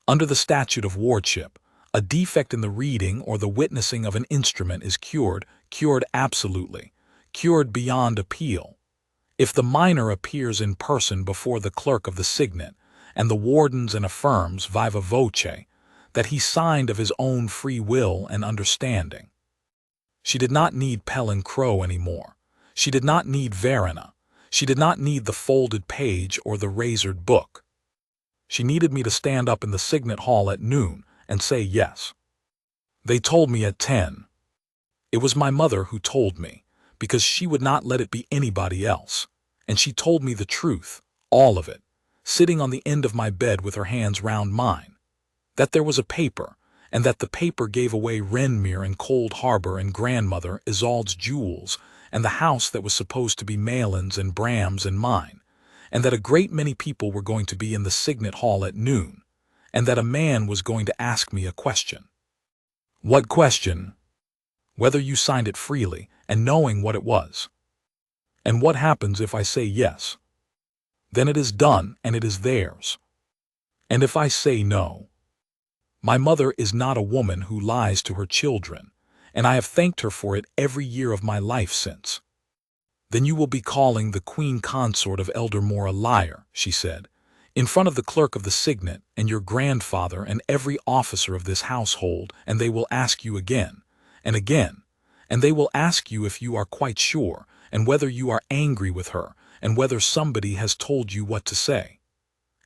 Under the statute of wardship, a defect in the reading or the witnessing of an instrument is cured absolutely, cured beyond appeal, if the minor appears in person before the clerk of the signet, and the wardens and affirms viva voce that he signed of his own free will and understanding. She did not need Pell and Crow any more. She did not need Verena. She did not need the folded page or the razored book. She needed me to stand up in the Signet Hall at noon and say yes. They told me at 10. It was my mother who told me, because she would not let it be anybody else, and she told me the truth, all of it, sitting on the end of my bed with her hands round mine, that there was a paper, and that the paper gave away Wrenmere and Cold Harbour and grandmother Isolde's jewels, and the house that was supposed to be Maelin's and Bram's and mine, and that a great many people were going to be in the Signet Hall at noon, and that a man was going to ask me a question. What question? Whether you signed it freely, and knowing what it was. And what happens if I say yes? Then it is done, and it is theirs. And if I say no? My mother is not a woman who lies to her children, and I have thanked her for it every year of my life since. Then you will be calling the Queen Consort of Eldermore a liar, she said, in front of the clerk of the signet and your grandfather and every officer of this household, and they will ask you again, and again, and they will ask you if you are quite sure, and whether you are angry with her, and whether somebody has told you what to say.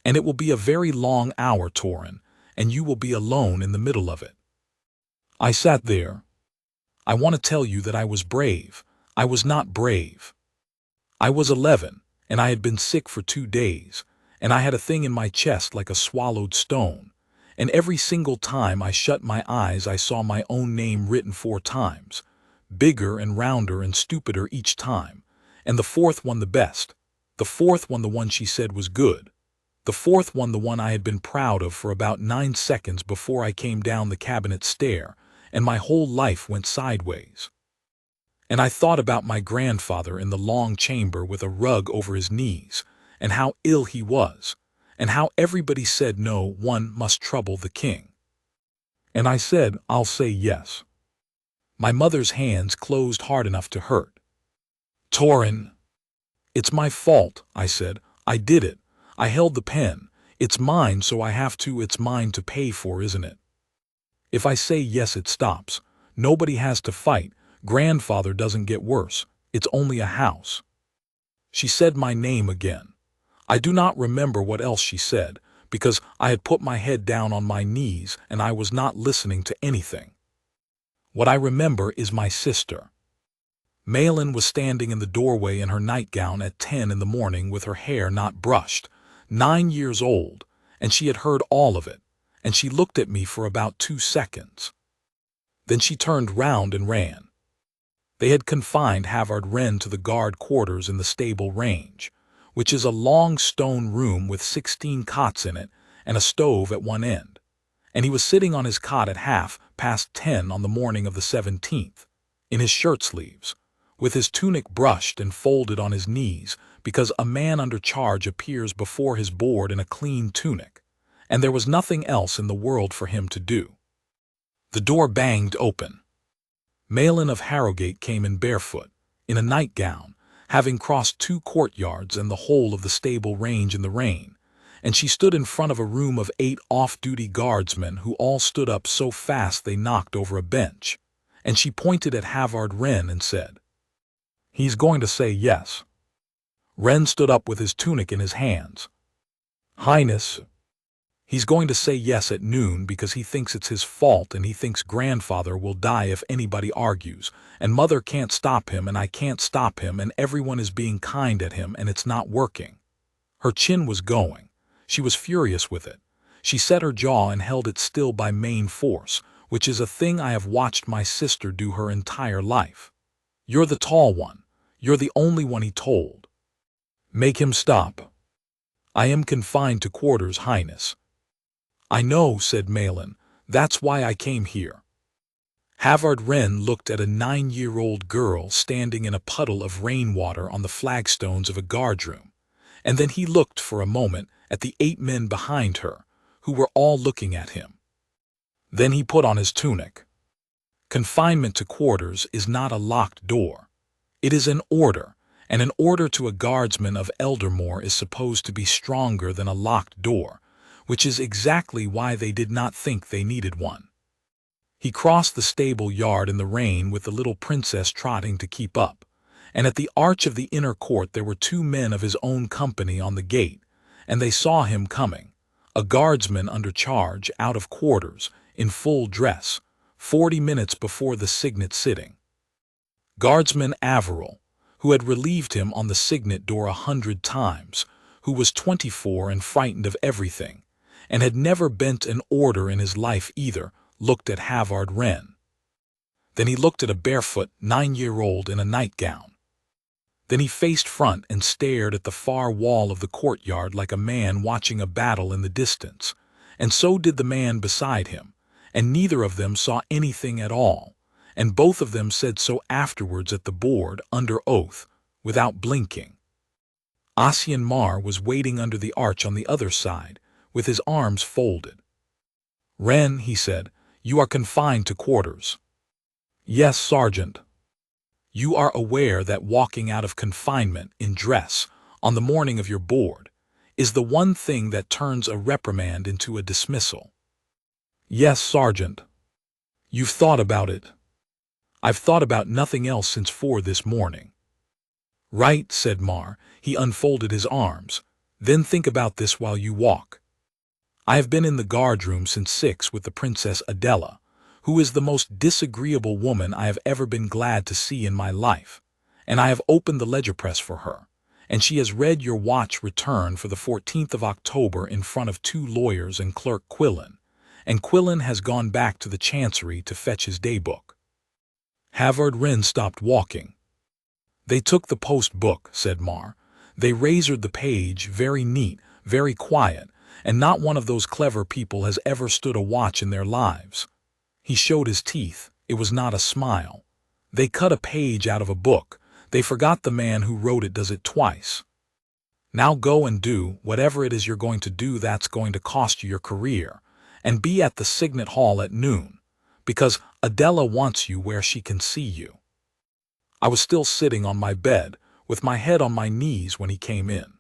And it will be a very long hour, Torin, and you will be alone in the middle of it. I sat there. I want to tell you that I was brave. I was not brave. I was 11, and I had been sick for 2 days, and I had a thing in my chest like a swallowed stone, and every single time I shut my eyes I saw my own name written 4 times, bigger and rounder and stupider each time, and the 4th one the best, the 4th one the one she said was good, the 4th one the one I had been proud of for about 9 seconds before I came down the Cabinet Stair, and my whole life went sideways. And I thought about my grandfather in the long chamber with a rug over his knees, and how ill he was, and how everybody said no one must trouble the king. And I said, I'll say yes. My mother's hands closed hard enough to hurt. Torin. It's my fault, I said. I did it. I held the pen. It's mine, so I have to. It's mine to pay for, isn't it? If I say yes, it stops. Nobody has to fight. Grandfather doesn't get worse. It's only a house. She said my name again. I do not remember what else she said, because I had put my head down on my knees and I was not listening to anything. What I remember is my sister. Maelin was standing in the doorway in her nightgown at 10 in the morning with her hair not brushed, 9 years old, and she had heard all of it, and she looked at me for about 2 seconds. Then she turned round and ran. They had confined Halvard Renn to the guard quarters in the stable range, which is a long stone room with 16 cots in it and a stove at one end, and he was sitting on his cot at 10:30 on the morning of the 17th, in his shirt sleeves, with his tunic brushed and folded on his knees, because a man under charge appears before his board in a clean tunic, and there was nothing else in the world for him to do. The door banged open. Maelin of Harrowgate came in barefoot, in a nightgown, having crossed 2 courtyards and the whole of the stable range in the rain, and she stood in front of a room of 8 off-duty guardsmen who all stood up so fast they knocked over a bench, and she pointed at Halvard Renn and said, "He's going to say yes." Renn stood up with his tunic in his hands. "Highness, he's going to say yes at noon because he thinks it's his fault and he thinks grandfather will die if anybody argues, and mother can't stop him and I can't stop him and everyone is being kind at him and it's not working." Her chin was going. She was furious with it. She set her jaw and held it still by main force, which is a thing I have watched my sister do her entire life. "You're the tall one. You're the only one," he told. "Make him stop. I am confined to quarters, Highness." "I know," said Maelin. "That's why I came here." Halvard Renn looked at a 9-year-old girl standing in a puddle of rainwater on the flagstones of a guardroom, and then he looked for a moment at the 8 men behind her, who were all looking at him. Then he put on his tunic. Confinement to quarters is not a locked door. It is an order, and an order to a guardsman of Eldermore is supposed to be stronger than a locked door, which is exactly why they did not think they needed one. He crossed the stable yard in the rain with the little princess trotting to keep up, and at the arch of the inner court there were 2 men of his own company on the gate, and they saw him coming, a guardsman under charge, out of quarters, in full dress, 40 minutes before the signet sitting. Guardsman Averil, who had relieved him on the Signet Door 100 times, who was 24 and frightened of everything, and had never bent an order in his life either, looked at Halvard Renn. Then he looked at a barefoot 9-year-old in a nightgown. Then he faced front and stared at the far wall of the courtyard like a man watching a battle in the distance, and so did the man beside him, and neither of them saw anything at all, and both of them said so afterwards at the board, under oath, without blinking. Ossian Mar was waiting under the arch on the other side, with his arms folded. "Renn," he said, "you are confined to quarters." "Yes, Sergeant." "You are aware that walking out of confinement in dress, on the morning of your board, is the one thing that turns a reprimand into a dismissal." "Yes, Sergeant." "You've thought about it." "I've thought about nothing else since 4 this morning." "Right," said Mar. He unfolded his arms. "Then think about this while you walk. I have been in the guardroom since 6 with the Princess Adela, who is the most disagreeable woman I have ever been glad to see in my life, and I have opened the ledger press for her, and she has read your watch return for the 14th of October in front of 2 lawyers and Clerk Quillen, and Quillen has gone back to the Chancery to fetch his daybook." Halvard Renn stopped walking. "They took the post book," said Mar. "They razored the page, very neat, very quiet, and not one of those clever people has ever stood a watch in their lives." He showed his teeth. It was not a smile. "They cut a page out of a book. They forgot the man who wrote it does it twice. Now go and do whatever it is you're going to do that's going to cost you your career, and be at the Signet Hall at noon, because Adela wants you where she can see you." I was still sitting on my bed, with my head on my knees when he came in.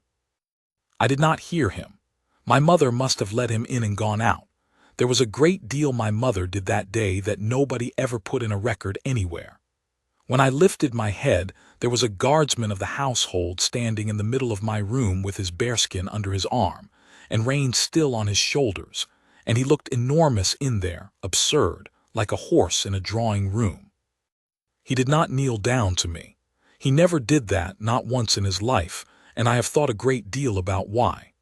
I did not hear him. My mother must have let him in and gone out. There was a great deal my mother did that day that nobody ever put in a record anywhere. When I lifted my head, there was a guardsman of the household standing in the middle of my room with his bearskin under his arm, and rein still on his shoulders, and he looked enormous in there, absurd, like a horse in a drawing room. He did not kneel down to me. He never did that, not once in his life, and I have thought a great deal about why.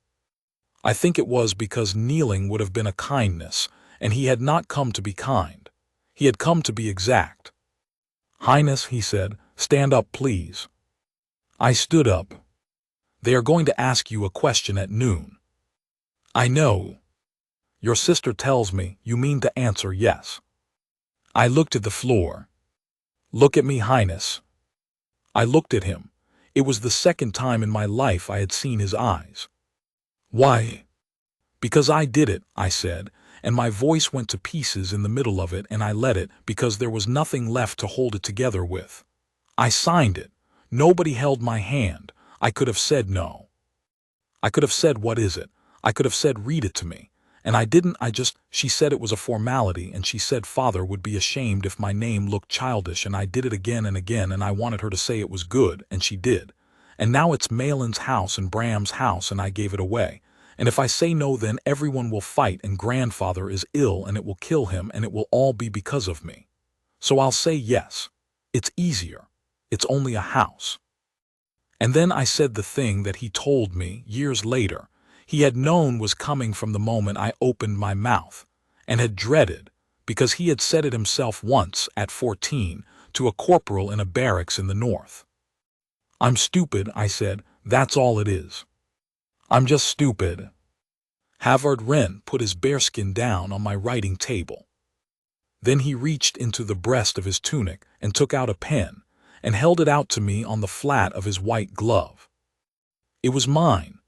I think it was because kneeling would have been a kindness, and he had not come to be kind. He had come to be exact. "Highness," he said, "stand up, please." I stood up. "They are going to ask you a question at noon." "I know. Your sister tells me you mean to answer yes." I looked at the floor. "Look at me, Highness." I looked at him. It was the second time in my life I had seen his eyes. "Why?" "Because I did it," I said, and my voice went to pieces in the middle of it, and I let it because there was nothing left to hold it together with. I signed it. Nobody held my hand. I could have said no. I could have said, "What is it?" I could have said, read it to me. And I didn't, she said it was a formality, and she said father would be ashamed if my name looked childish, and I did it again and again, and I wanted her to say it was good, and she did. And now it's Maelin's house and Bram's house, and I gave it away. And if I say no, then everyone will fight, and grandfather is ill, and it will kill him, and it will all be because of me. So I'll say yes. It's easier. It's only a house. And then I said the thing that he told me years later he had known was coming from the moment I opened my mouth, and had dreaded, because he had said it himself once, at 14, to a corporal in a barracks in the north. I'm stupid, I said, that's all it is. I'm just stupid. Halvard Renn put his bearskin down on my writing table. Then he reached into the breast of his tunic and took out a pen, and held it out to me on the flat of his white glove. It was mine.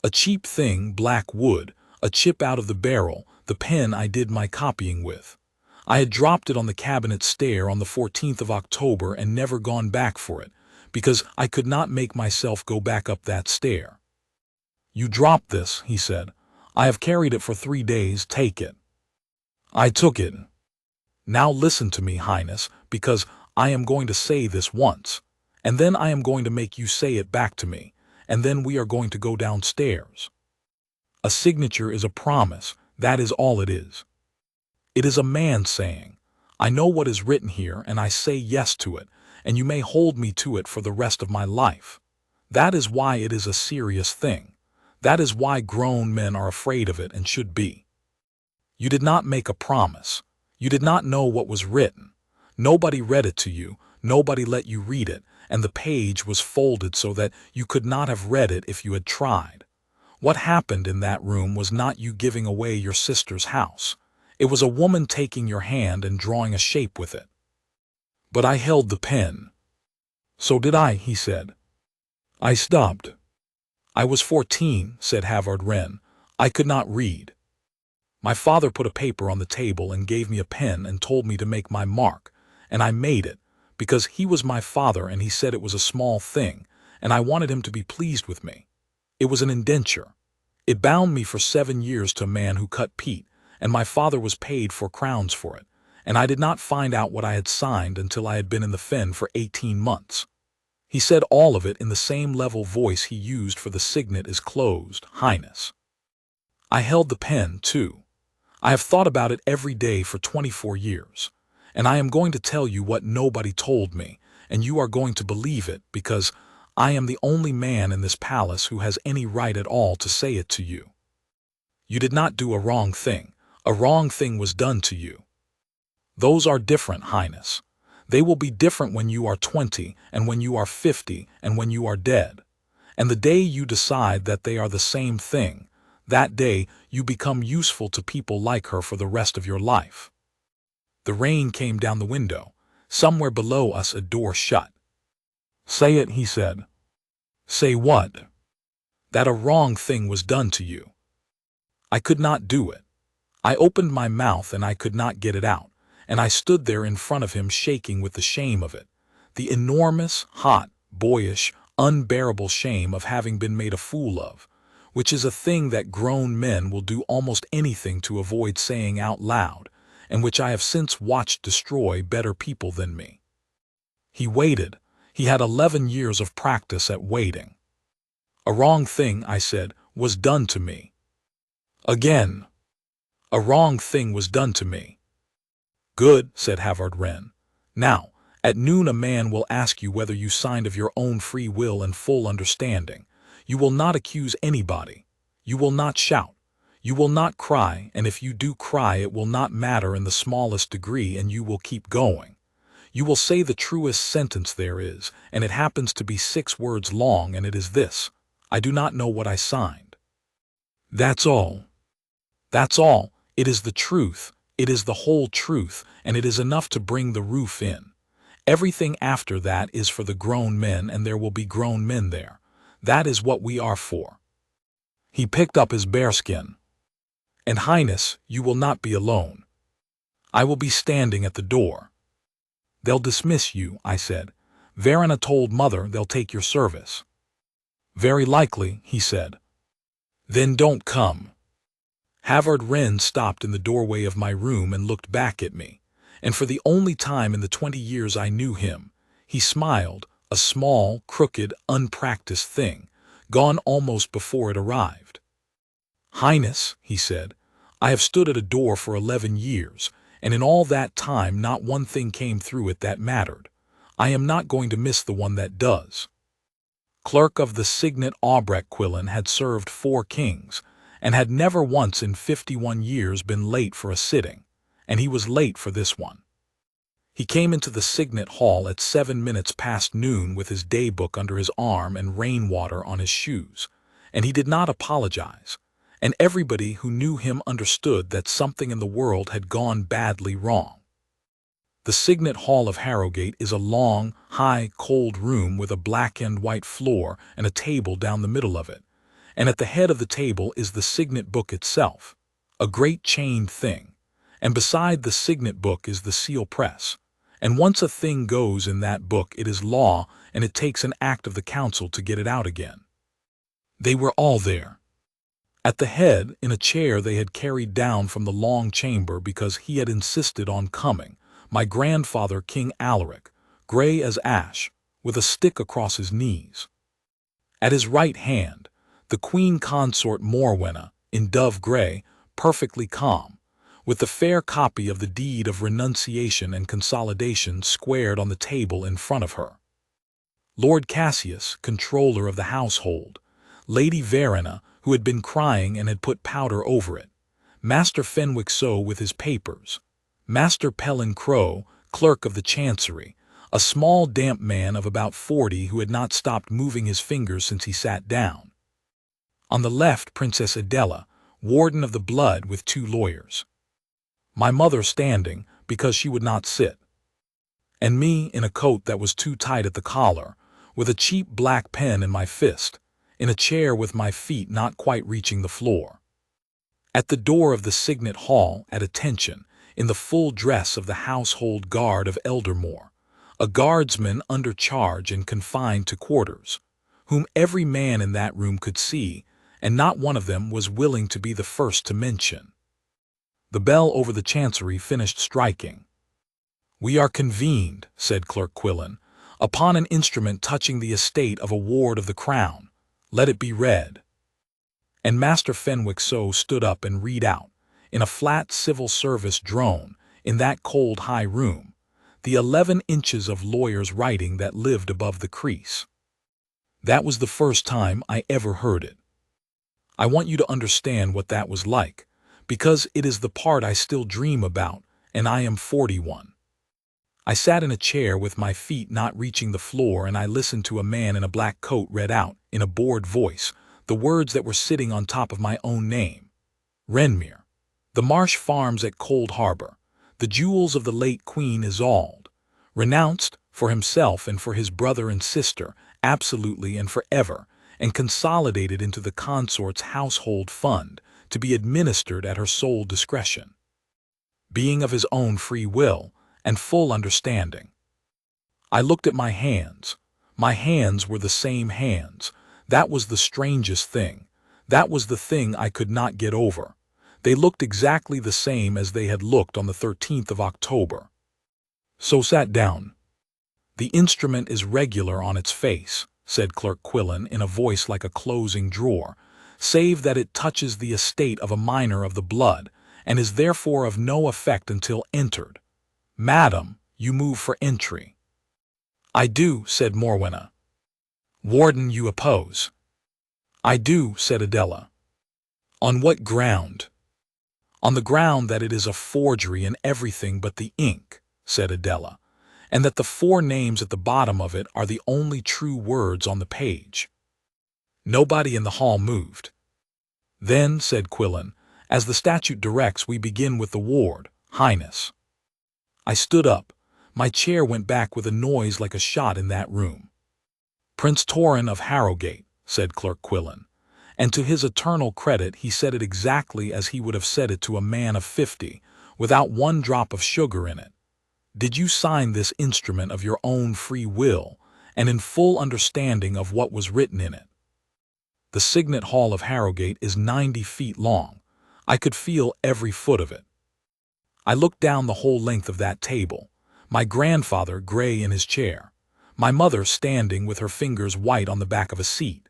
A cheap thing, black wood, a chip out of the barrel, the pen I did my copying with. I had dropped it on the Cabinet Stair on the 14th of October and never gone back for it, because I could not make myself go back up that stair. You dropped this, he said. I have carried it for 3 days, take it. I took it. Now listen to me, Highness, because I am going to say this once, and then I am going to make you say it back to me, and then we are going to go downstairs. A signature is a promise, that is all it is. It is a man saying, I know what is written here and I say yes to it, and you may hold me to it for the rest of my life. That is why it is a serious thing. That is why grown men are afraid of it and should be. You did not make a promise. You did not know what was written. Nobody read it to you, nobody let you read it, and the page was folded so that you could not have read it if you had tried. What happened in that room was not you giving away your sister's house. It was a woman taking your hand and drawing a shape with it. But I held the pen. So did I, he said. I stopped. I was 14, said Halvard Renn. I could not read. My father put a paper on the table and gave me a pen and told me to make my mark, and I made it, because he was my father and he said it was a small thing, and I wanted him to be pleased with me. It was an indenture. It bound me for 7 years to a man who cut peat, and my father was paid 4 crowns for it, and I did not find out what I had signed until I had been in the fen for 18 months. He said all of it in the same level voice he used for the signet is closed, Highness. I held the pen, too. I have thought about it every day for 24 years. And I am going to tell you what nobody told me, and you are going to believe it because I am the only man in this palace who has any right at all to say it to you. You did not do a wrong thing. A wrong thing was done to you. Those are different, Highness. They will be different when you are 20, and when you are 50, and when you are dead. And the day you decide that they are the same thing, that day you become useful to people like her for the rest of your life. The rain came down the window. Somewhere below us a door shut. Say it, he said. Say what? That a wrong thing was done to you. I could not do it. I opened my mouth and I could not get it out, and I stood there in front of him shaking with the shame of it, the enormous, hot, boyish, unbearable shame of having been made a fool of, which is a thing that grown men will do almost anything to avoid saying out loud, and which I have since watched destroy better people than me. He waited. He had 11 years of practice at waiting. A wrong thing, I said, was done to me. Again. A wrong thing was done to me. Good, said Halvard Renn. Now, at noon a man will ask you whether you signed of your own free will and full understanding. You will not accuse anybody. You will not shout. You will not cry, and if you do cry it will not matter in the smallest degree, and you will keep going. You will say the truest sentence there is, and it happens to be 6 words long, and it is this: I do not know what I signed. That's all. That's all. It is the truth. It is the whole truth, and it is enough to bring the roof in. Everything after that is for the grown men, and there will be grown men there. That is what we are for. He picked up his bearskin. And Highness, you will not be alone. I will be standing at the door. They'll dismiss you, I said. Verena told Mother they'll take your service. Very likely, he said. Then don't come. Halvard Renn stopped in the doorway of my room and looked back at me, and for the only time in the 20 years I knew him, he smiled, a small, crooked, unpracticed thing, gone almost before it arrived. "Highness," he said, "I have stood at a door for 11 years, and in all that time not one thing came through it that mattered. I am not going to miss the one that does." Clerk of the Signet Door had served 4 kings, and had never once in 51 years been late for a sitting, and he was late for this one. He came into the Signet Hall at 7 minutes past noon with his day-book under his arm and rainwater on his shoes, and he did not apologize, and everybody who knew him understood that something in the world had gone badly wrong. The Signet Hall of Harrowgate is a long, high, cold room with a black and white floor and a table down the middle of it, and at the head of the table is the signet book itself, a great chained thing, and beside the signet book is the seal press, and once a thing goes in that book it is law, and it takes an act of the council to get it out again. They were all there. At the head, in a chair they had carried down from the long chamber because he had insisted on coming, my grandfather King Alaric, gray as ash, with a stick across his knees. At his right hand, the Queen Consort Morwenna, in dove gray, perfectly calm, with the fair copy of the Deed of Renunciation and Consolidation squared on the table in front of her. Lord Cassius, controller of the household, Lady Verena, who had been crying and had put powder over it, Master Fenwick So with his papers, Master Pelin Crow, clerk of the Chancery, a small damp man of about 40 who had not stopped moving his fingers since he sat down. On the left, Princess Adela, warden of the blood with 2 lawyers. My mother standing, because she would not sit. And me in a coat that was too tight at the collar, with a cheap black pen in my fist, in a chair with my feet not quite reaching the floor. At the door of the Signet Hall, at attention, in the full dress of the household guard of Eldermore, a guardsman under charge and confined to quarters, whom every man in that room could see, and not one of them was willing to be the first to mention. The bell over the chancery finished striking. "We are convened," said Clerk Quillen, "upon an instrument touching the estate of a ward of the crown. Let it be read." And Master Fenwick So stood up and read out, in a flat civil service drone, in that cold high room, the 11 inches of lawyer's writing that lived above the crease. That was the first time I ever heard it. I want you to understand what that was like, because it is the part I still dream about, and I am 41. I sat in a chair with my feet not reaching the floor, and I listened to a man in a black coat read out, in a bored voice, the words that were sitting on top of my own name. Wrenmere. The Marsh Farms at Cold Harbour. The jewels of the late Queen Isolde. Renounced, for himself and for his brother and sister, absolutely and forever, and consolidated into the consort's household fund, to be administered at her sole discretion. Being of his own free will, and full understanding. I looked at my hands. My hands were the same hands. That was the strangest thing. That was the thing I could not get over. They looked exactly the same as they had looked on the 13th of October. So sat down. "The instrument is regular on its face," said Clerk Quillen in a voice like a closing drawer, "save that it touches the estate of a minor of the blood, and is therefore of no effect until entered. Madam, you move for entry." "I do," said Morwenna. "Warden, you oppose." "I do," said Adela. "On what ground?" "On the ground that it is a forgery in everything but the ink," said Adela, "and that the 4 names at the bottom of it are the only true words on the page." Nobody in the hall moved. "Then," said Quillen, "as the statute directs, we begin with the ward, Highness." I stood up. My chair went back with a noise like a shot in that room. "Prince Torin of Harrowgate," said Clerk Quillen, and to his eternal credit he said it exactly as he would have said it to a man of 50, without one drop of sugar in it. "Did you sign this instrument of your own free will, and in full understanding of what was written in it?" The Signet Hall of Harrowgate is 90 feet long. I could feel every foot of it. I looked down the whole length of that table, my grandfather gray in his chair, my mother standing with her fingers white on the back of a seat,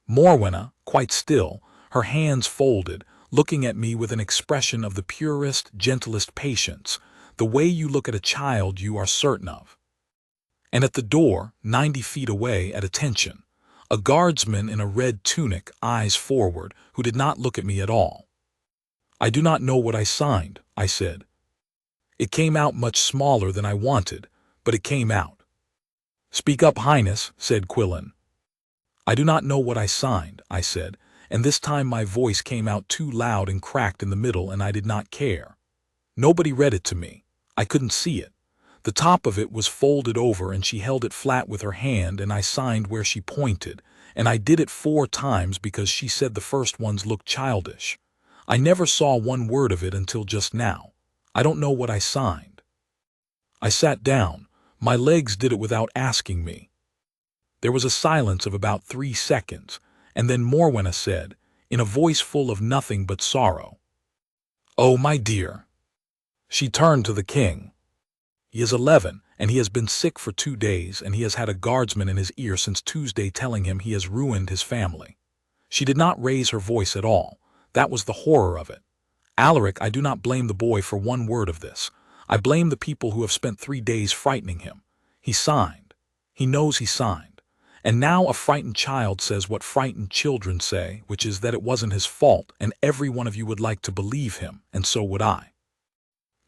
Morwenna, quite still, her hands folded, looking at me with an expression of the purest, gentlest patience, the way you look at a child you are certain of. And at the door, 90 feet away at attention, a guardsman in a red tunic, eyes forward, who did not look at me at all. "I do not know what I signed," I said. "It came out much smaller than I wanted, but it came out." "Speak up, Highness," said Quillen. "I do not know what I signed," I said, and this time my voice came out too loud and cracked in the middle, and I did not care. Nobody read it to me. I couldn't see it. The top of it was folded over and she held it flat with her hand, and I signed where she pointed, and I did it 4 times because she said the first ones looked childish. I never saw one word of it until just now. I don't know what I signed. I sat down. My legs did it without asking me. There was a silence of about 3 seconds, and then Morwenna said, in a voice full of nothing but sorrow, "Oh, my dear." She turned to the king. "He is 11, and he has been sick for 2 days, and he has had a guardsman in his ear since Tuesday telling him he has ruined his family." She did not raise her voice at all. That was the horror of it. "Alaric, I do not blame the boy for one word of this. I blame the people who have spent 3 days frightening him. He signed. He knows he signed. And now a frightened child says what frightened children say, which is that it wasn't his fault, and every one of you would like to believe him, and so would I."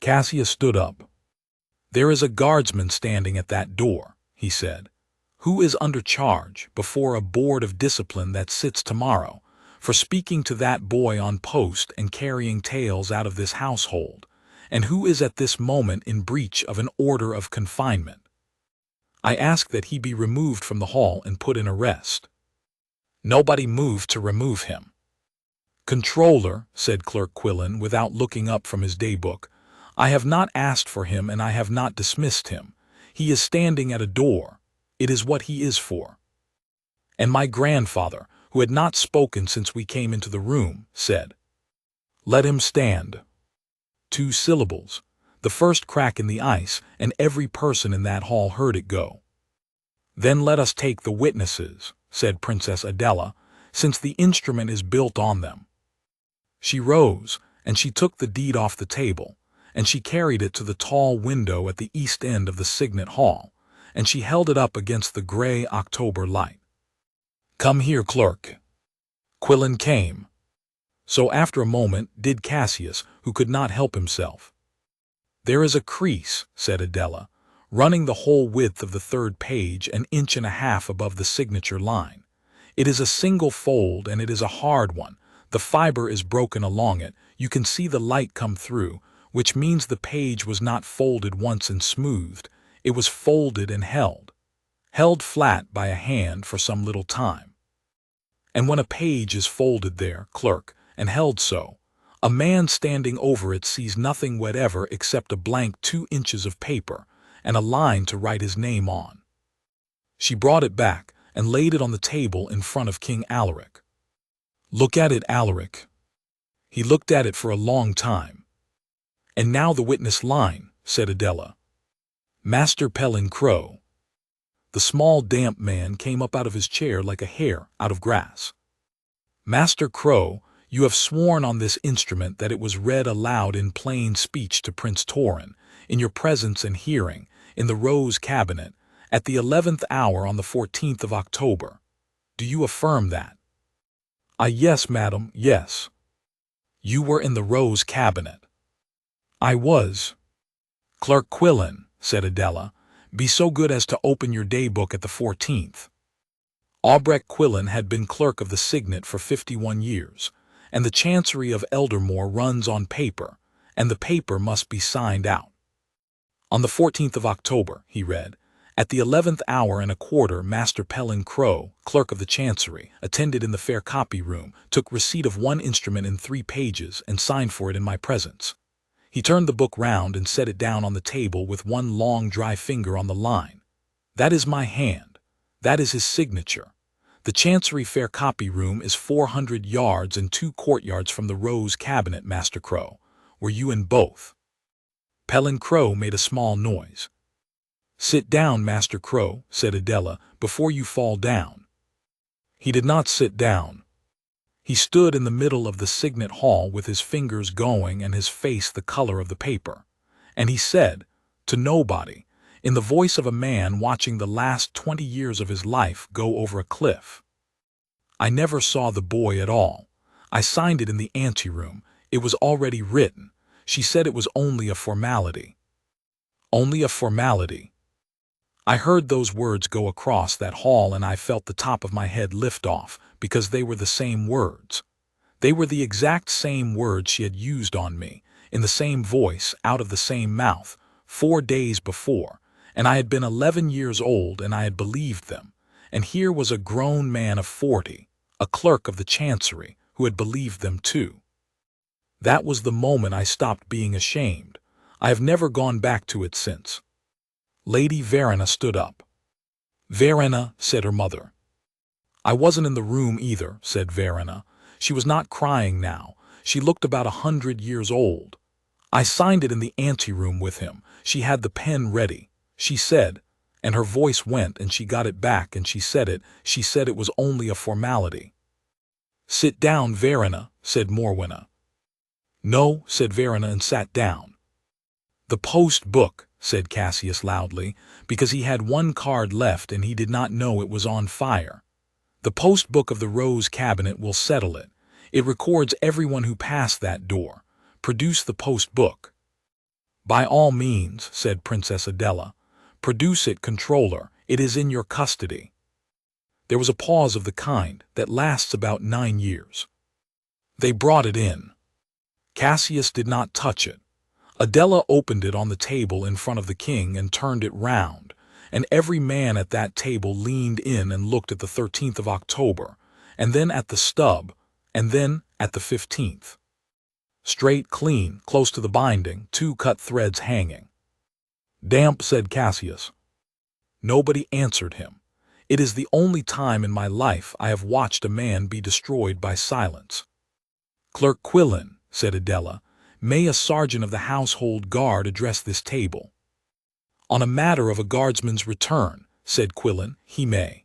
Cassius stood up. "There is a guardsman standing at that door," he said, "who is under charge before a board of discipline that sits tomorrow, for speaking to that boy on post and carrying tales out of this household, and who is at this moment in breach of an order of confinement. I ask that he be removed from the hall and put in arrest." Nobody moved to remove him. "Controller," said Clerk Quillen without looking up from his daybook, "I have not asked for him and I have not dismissed him. He is standing at a door. It is what he is for." And my grandfather, who had not spoken since we came into the room, said, "Let him stand." 2 syllables, the first crack in the ice, and every person in that hall heard it go. "Then let us take the witnesses," said Princess Adela, "since the instrument is built on them." She rose, and she took the deed off the table, and she carried it to the tall window at the east end of the Signet Hall, and she held it up against the gray October light. "Come here, clerk." Quillen came. So after a moment did Cassius, who could not help himself. "There is a crease," said Adela, "running the whole width of the 3rd page, an inch and a half above the signature line. It is a single fold, and it is a hard one. The fiber is broken along it. You can see the light come through, which means the page was not folded once and smoothed. It was folded and held flat by a hand for some little time. And when a page is folded there, clerk, and held so, a man standing over it sees nothing whatever except a blank 2 inches of paper and a line to write his name on." She brought it back and laid it on the table in front of King Alaric. "Look at it, Alaric." He looked at it for a long time. "And now the witness line," said Adela. "Master Pelin Crow." The small damp man came up out of his chair like a hare out of grass. "Master Crow, you have sworn on this instrument that it was read aloud in plain speech to Prince Torin, in your presence and hearing, in the Rose Cabinet, at the 11th hour on the 14th of October. Do you affirm that?" Yes, madam, yes." "You were in the Rose Cabinet?" "I was." "Clerk Quillen," said Adela, "be so good as to open your day-book at the 14th. Albrecht Quillen had been clerk of the Signet for 51 years, and the Chancery of Eldermore runs on paper, and the paper must be signed out. "On the 14th of October," he read, "at the 11th hour and a quarter, Master Pelin Crow, clerk of the Chancery, attended in the fair copy room, took receipt of 1 instrument in 3 pages, and signed for it in my presence. He turned the book round and set it down on the table with 1 long dry finger on the line. That is my hand. That is his signature. The Chancery Fair Copy Room is 400 yards and 2 courtyards from the Rose Cabinet, Master Crow. Were you in both? Pelin Crow made a small noise. Sit down, Master Crow, said Adela, before you fall down. He did not sit down. He stood in the middle of the Signet Hall with his fingers going and his face the color of the paper. And he said, to nobody, in the voice of a man watching the last 20 years of his life go over a cliff. I never saw the boy at all. I signed it in the anteroom. It was already written. She said it was only a formality. Only a formality. I heard those words go across that hall and I felt the top of my head lift off because they were the same words. They were the exact same words she had used on me, in the same voice, out of the same mouth, 4 days before, and I had been 11 years old and I had believed them. And here was a grown man of 40, a clerk of the Chancery, who had believed them too. That was the moment I stopped being ashamed. I have never gone back to it since. Lady Verena stood up. Verena, said her mother. I wasn't in the room either, said Verena. She was not crying now. She looked about 100 years old. I signed it in the anteroom with him. She had the pen ready. She said, and her voice went and she got it back and she said it was only a formality. Sit down, Verena, said Morwenna. No, said Verena and sat down. The post book, said Cassius loudly, because he had 1 card left and he did not know it was on fire. The post book of the Rose Cabinet will settle it. It records everyone who passed that door. Produce the post book. By all means, said Princess Adela. Produce it, Controller. It is in your custody. There was a pause of the kind that lasts about 9 years. They brought it in. Cassius did not touch it. Adela opened it on the table in front of the king and turned it round, and every man at that table leaned in and looked at the 13th of October, and then at the stub, and then at the 15th. Straight, clean, close to the binding, 2 cut threads hanging. Damp, said Cassius. Nobody answered him. It is the only time in my life I have watched a man be destroyed by silence. Clerk Quillen, said Adela, may a sergeant of the household guard address this table? On a matter of a guardsman's return, said Quillen, he may.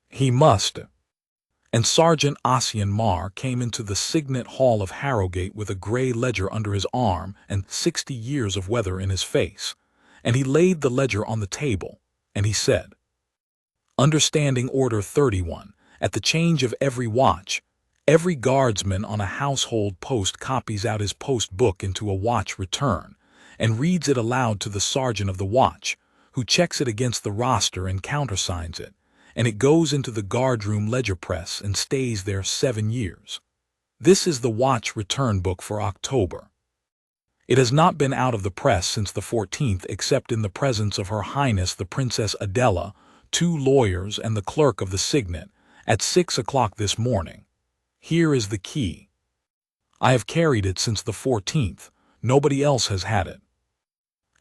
He must. And Sergeant Ossian Marr came into the Signet Hall of Harrowgate with a grey ledger under his arm and 60 years of weather in his face, and he laid the ledger on the table, and he said, Understanding Order 31, at the change of every watch, every guardsman on a household post copies out his post book into a watch return, and reads it aloud to the sergeant of the watch, who checks it against the roster and countersigns it, and it goes into the guardroom ledger press and stays there 7 years. This is the watch return book for October. It has not been out of the press since the 14th except in the presence of Her Highness the Princess Adela, 2 lawyers and the clerk of the Signet, at 6 o'clock this morning. Here is the key. I have carried it since the 14th. Nobody else has had it.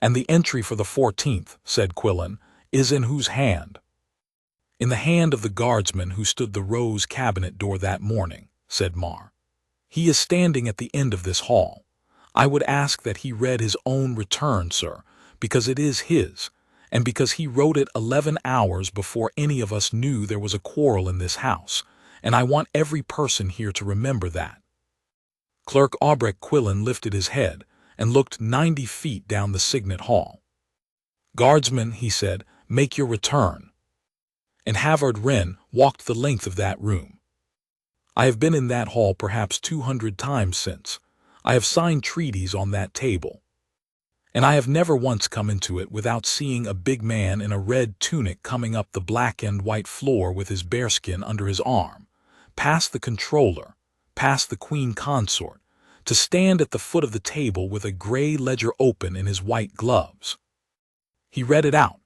And the entry for the 14th, said Quillen, is in whose hand? In the hand of the guardsman who stood the Rose Cabinet door that morning, said Marr. He is standing at the end of this hall. I would ask that he read his own return, sir, because it is his, and because he wrote it 11 hours before any of us knew there was a quarrel in this house, and I want every person here to remember that. Clerk Albrecht Quillen lifted his head and looked 90 feet down the Signet Hall. Guardsman, he said, make your return. And Halvard Renn walked the length of that room. I have been in that hall perhaps 200 times since. I have signed treaties on that table. And I have never once come into it without seeing a big man in a red tunic coming up the black and white floor with his bearskin under his arm, past the controller, past the Queen Consort, to stand at the foot of the table with a grey ledger open in his white gloves. He read it out.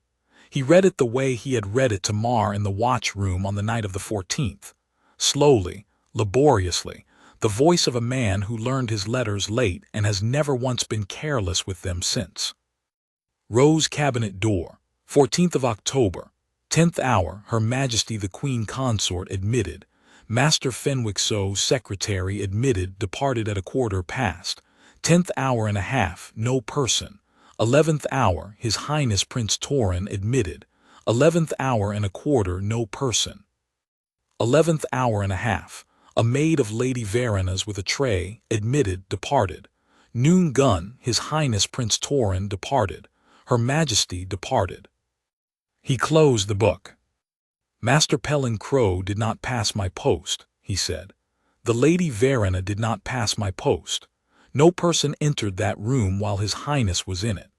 He read it the way he had read it to Marr in the watch room on the night of the 14th, slowly, laboriously, the voice of a man who learned his letters late and has never once been careless with them since. Rose Cabinet Door, 14th of October, 10th hour, Her Majesty the Queen Consort admitted. Master Fenwick's secretary admitted, departed at 1/4 past. 10th hour and a half, no person. 11th hour, His Highness Prince Torin admitted. 11th hour and 1/4, no person. 11th hour and a half, a maid of Lady Verrena's with a tray, admitted, departed. Noon gun, His Highness Prince Torin departed. Her Majesty departed. He closed the book. Master Pelin Crow did not pass my post, he said. The Lady Verena did not pass my post. No person entered that room while His Highness was in it,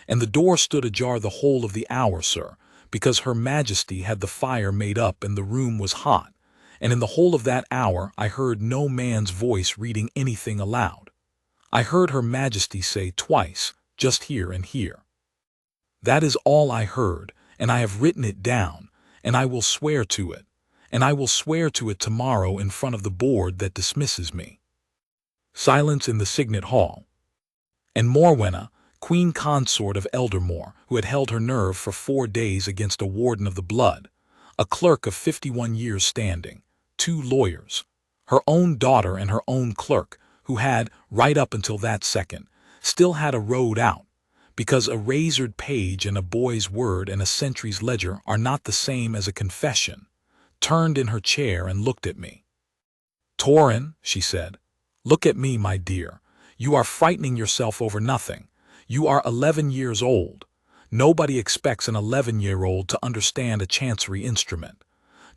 and the door stood ajar the whole of the hour, sir, because Her Majesty had the fire made up and the room was hot, and in the whole of that hour I heard no man's voice reading anything aloud. I heard Her Majesty say twice, just here and here. That is all I heard, and I have written it down, and I will swear to it, and I will swear to it tomorrow in front of the board that dismisses me. Silence in the Signet Hall. And Morwenna, Queen Consort of Eldermore, who had held her nerve for 4 days against a warden of the blood, a clerk of 51 years standing, 2 lawyers, her own daughter and her own clerk, who had, right up until that second, still had a road out, because a razored page and a boy's word and a sentry's ledger are not the same as a confession, turned in her chair and looked at me. "Torin," she said, "look at me, my dear. You are frightening yourself over nothing. You are 11 years old. Nobody expects an 11-year-old to understand a chancery instrument.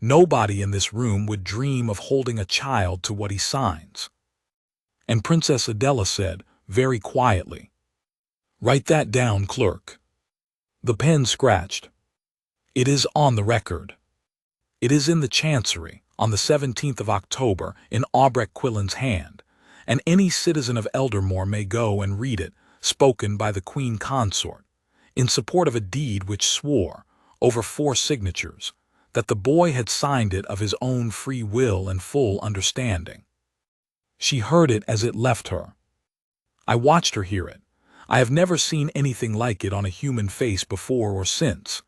Nobody in this room would dream of holding a child to what he signs." And Princess Adela said, very quietly, "Write that down, clerk." The pen scratched. "It is on the record. It is in the Chancery, on the 17th of October, in Albrecht Quillen's hand, and any citizen of Eldermore may go and read it, spoken by the Queen Consort, in support of a deed which swore, over 4 signatures, that the boy had signed it of his own free will and full understanding." She heard it as it left her. I watched her hear it. I have never seen anything like it on a human face before or since.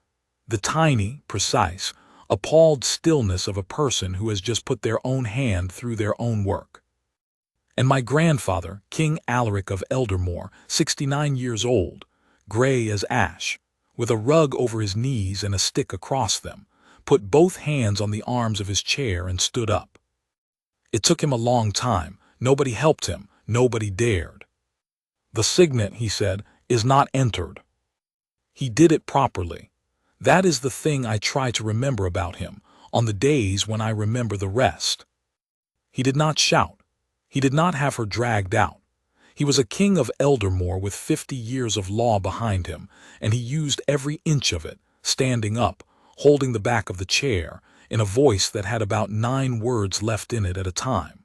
The tiny, precise, appalled stillness of a person who has just put their own hand through their own work. And my grandfather, King Alaric of Eldermore, 69 years old, gray as ash, with a rug over his knees and a stick across them, put both hands on the arms of his chair and stood up. It took him a long time. Nobody helped him. Nobody dared. "The signet," he said, "is not entered." He did it properly. That is the thing I try to remember about him, on the days when I remember the rest. He did not shout. He did not have her dragged out. He was a king of Eldermore with 50 years of law behind him, and he used every inch of it, standing up, holding the back of the chair, in a voice that had about 9 words left in it at a time.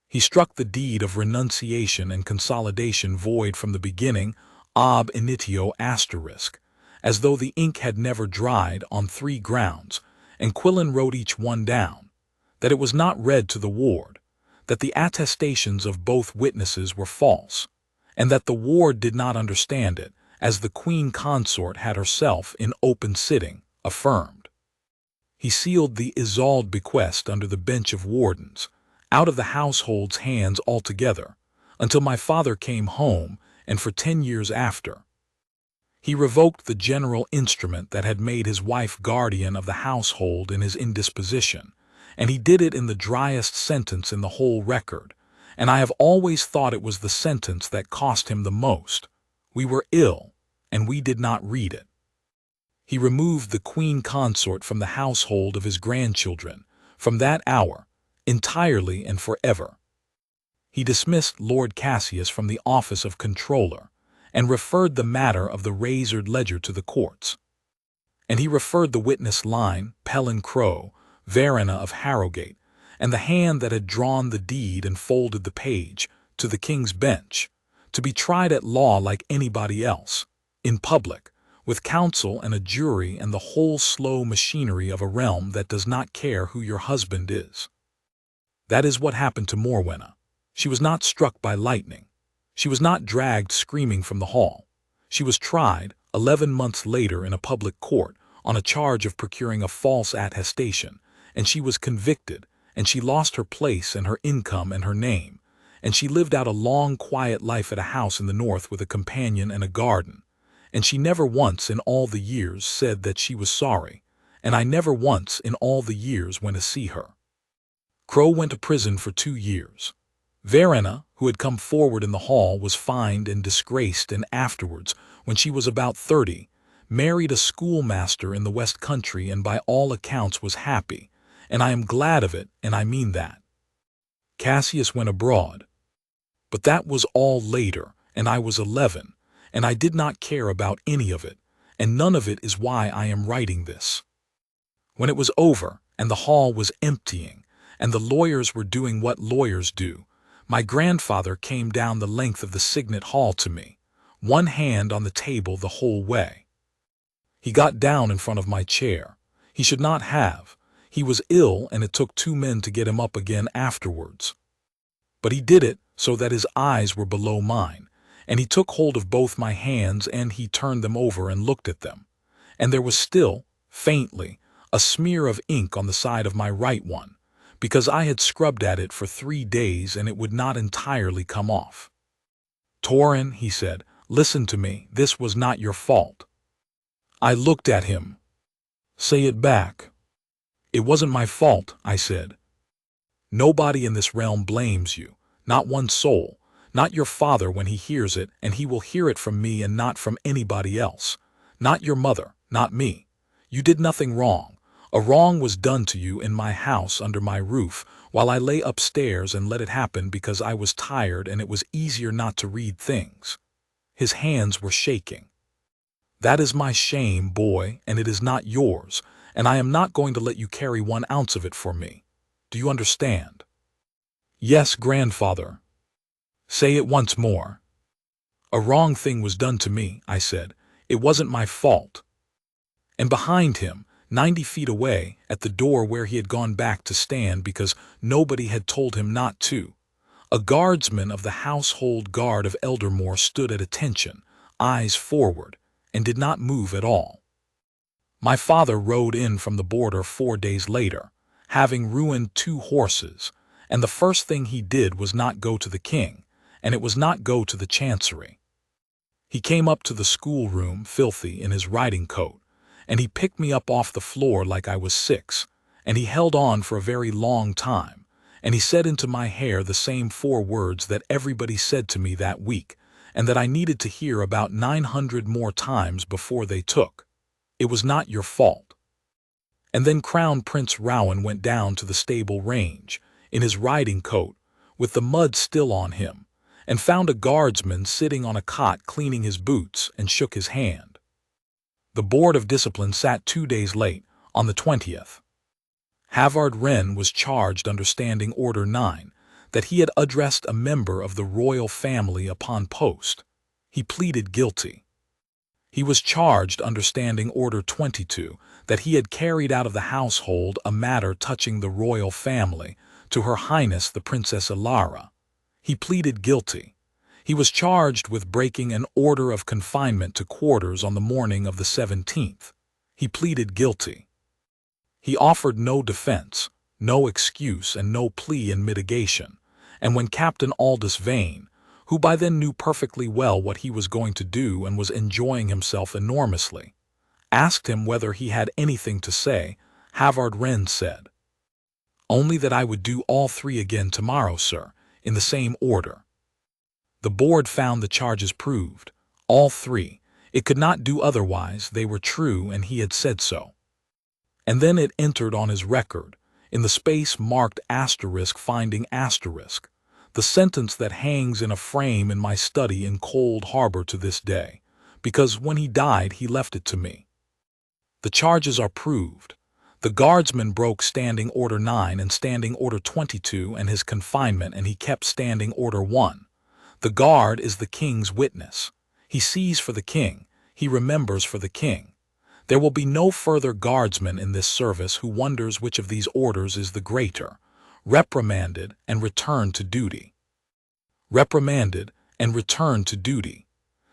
He struck the deed of renunciation and consolidation void from the beginning, ab initio asterisk, as though the ink had never dried, on 3 grounds, and Quillen wrote each one down, that it was not read to the ward, that the attestations of both witnesses were false, and that the ward did not understand it, as the Queen Consort had herself, in open sitting, affirmed. He sealed the Isolde bequest under the bench of wardens, out of the household's hands altogether, until my father came home, and for 10 years after. He revoked the general instrument that had made his wife guardian of the household in his indisposition, and he did it in the driest sentence in the whole record, and I have always thought it was the sentence that cost him the most. We were ill, and we did not read it. He removed the Queen Consort from the household of his grandchildren, from that hour, entirely and forever. He dismissed Lord Cassius from the office of Controller, and referred the matter of the razored ledger to the courts. And he referred the witness line, Pelin Crow, Verena of Harrowgate, and the hand that had drawn the deed and folded the page, to the King's Bench, to be tried at law like anybody else, in public, with counsel and a jury and the whole slow machinery of a realm that does not care who your husband is. That is what happened to Morwenna. She was not struck by lightning. She was not dragged screaming from the hall. She was tried, 11 months later in a public court, on a charge of procuring a false attestation, and she was convicted, and she lost her place and her income and her name, and she lived out a long, quiet life at a house in the north with a companion and a garden, and she never once in all the years said that she was sorry, and I never once in all the years went to see her. Crow went to prison for 2 years. Verena, who had come forward in the hall, was fined and disgraced, and afterwards, when she was about 30, married a schoolmaster in the West Country, and by all accounts was happy, and I am glad of it, and I mean that. Cassius went abroad. But that was all later, and I was 11, and I did not care about any of it, and none of it is why I am writing this. When it was over, and the hall was emptying, and the lawyers were doing what lawyers do, my grandfather came down the length of the Signet Hall to me, one hand on the table the whole way. He got down in front of my chair. He should not have. He was ill, and it took 2 men to get him up again afterwards. But he did it so that his eyes were below mine, and he took hold of both my hands, and he turned them over and looked at them, and there was still, faintly, a smear of ink on the side of my right one, because I had scrubbed at it for 3 days and it would not entirely come off. "Torin," he said, "listen to me, this was not your fault." I looked at him. "Say it back." "It wasn't my fault," I said. "Nobody in this realm blames you, not one soul, not your father when he hears it, and he will hear it from me and not from anybody else, not your mother, not me. You did nothing wrong. A wrong was done to you in my house under my roof while I lay upstairs, and let it happen because I was tired and it was easier not to read things." His hands were shaking. "That is my shame, boy, and it is not yours, and I am not going to let you carry 1 ounce of it for me. Do you understand?" "Yes, grandfather." "Say it once more." "A wrong thing was done to me," I said. "It wasn't my fault." And behind him, 90 feet away, at the door where he had gone back to stand because nobody had told him not to, a guardsman of the household guard of Eldermore stood at attention, eyes forward, and did not move at all. My father rode in from the border 4 days later, having ruined 2 horses, and the first thing he did was not go to the king, and it was not go to the chancery. He came up to the schoolroom, filthy, in his riding coat, and he picked me up off the floor like I was 6, and he held on for a very long time, and he said into my hair the same 4 words that everybody said to me that week, and that I needed to hear about 900 more times before they took. "It was not your fault." And then Crown Prince Rowan went down to the stable range, in his riding coat, with the mud still on him, and found a guardsman sitting on a cot cleaning his boots, and shook his hand. The Board of Discipline sat 2 days late, on the 20th. Halvard Renn was charged under Standing Order 9 that he had addressed a member of the royal family upon post. He pleaded guilty. He was charged under Standing Order 22 that he had carried out of the household a matter touching the royal family to Her Highness the Princess Ilara. He pleaded guilty. He was charged with breaking an order of confinement to quarters on the morning of the 17th. He pleaded guilty. He offered no defense, no excuse, and no plea in mitigation, and when Captain Aldous Vane, who by then knew perfectly well what he was going to do and was enjoying himself enormously, asked him whether he had anything to say, Halvard Renn said, "Only that I would do all 3 again tomorrow, sir, in the same order." The board found the charges proved, all 3. It could not do otherwise, they were true, and he had said so. And then it entered on his record, in the space marked *, finding *, the sentence that hangs in a frame in my study in Cold Harbour to this day, because when he died he left it to me. The charges are proved. The guardsman broke Standing Order 9 and Standing Order 22 and his confinement, and he kept Standing Order 1. The guard is the king's witness. He sees for the king. He remembers for the king. There will be no further guardsman in this service who wonders which of these orders is the greater, reprimanded and returned to duty. Reprimanded and returned to duty.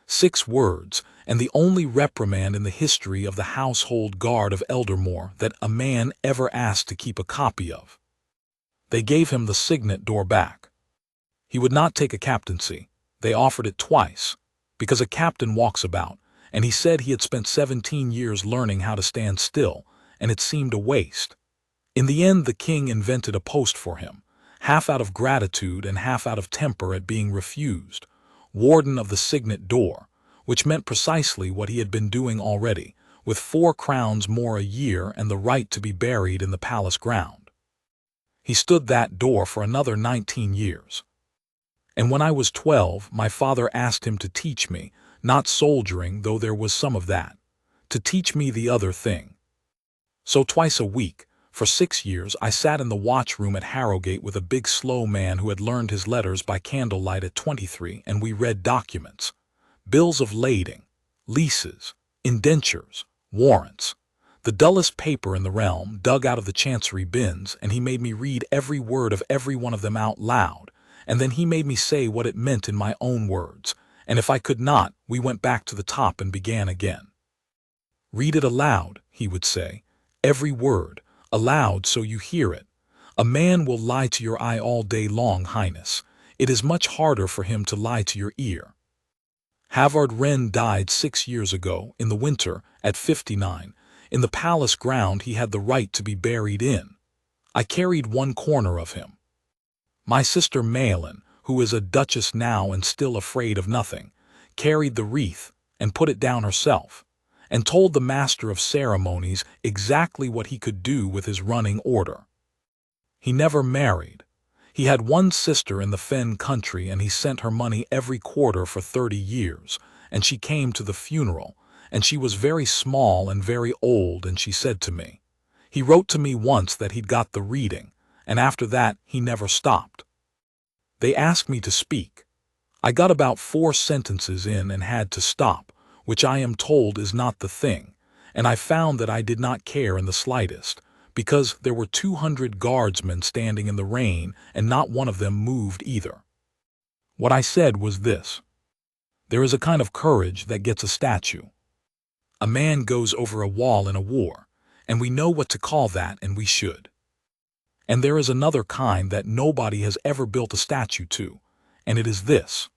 6 words, and the only reprimand in the history of the household guard of Eldermore that a man ever asked to keep a copy of. They gave him the Signet Door back. He would not take a captaincy. They offered it twice, because a captain walks about, and he said he had spent 17 years learning how to stand still, and it seemed a waste. In the end, the king invented a post for him, half out of gratitude and half out of temper at being refused, Warden of the Signet Door, which meant precisely what he had been doing already, with 4 crowns more a year and the right to be buried in the palace ground. He stood that door for another 19 years. And when I was 12, my father asked him to teach me, not soldiering, though there was some of that, to teach me the other thing. So twice a week, for 6 years, I sat in the watchroom at Harrowgate with a big slow man who had learned his letters by candlelight at 23, and we read documents, bills of lading, leases, indentures, warrants, the dullest paper in the realm, dug out of the chancery bins, and he made me read every word of every one of them out loud, and then he made me say what it meant in my own words, and if I could not, we went back to the top and began again. "Read it aloud," he would say, "every word, aloud so you hear it. A man will lie to your eye all day long, Highness. It is much harder for him to lie to your ear." Halvard Renn died 6 years ago, in the winter, at 59. In the palace ground he had the right to be buried in. I carried one corner of him. My sister Maelin, who is a duchess now and still afraid of nothing, carried the wreath and put it down herself, and told the master of ceremonies exactly what he could do with his running order. He never married. He had one sister in the Fen country, and he sent her money every quarter for 30 years, and she came to the funeral, and she was very small and very old, and she said to me, he wrote to me once that he'd got the reading, and after that he never stopped. They asked me to speak. I got about 4 sentences in and had to stop, which I am told is not the thing, and I found that I did not care in the slightest, because there were 200 guardsmen standing in the rain, and not one of them moved either. What I said was this: there is a kind of courage that gets a statue. A man goes over a wall in a war, and we know what to call that, and we should. And there is another kind that nobody has ever built a statue to, and it is this.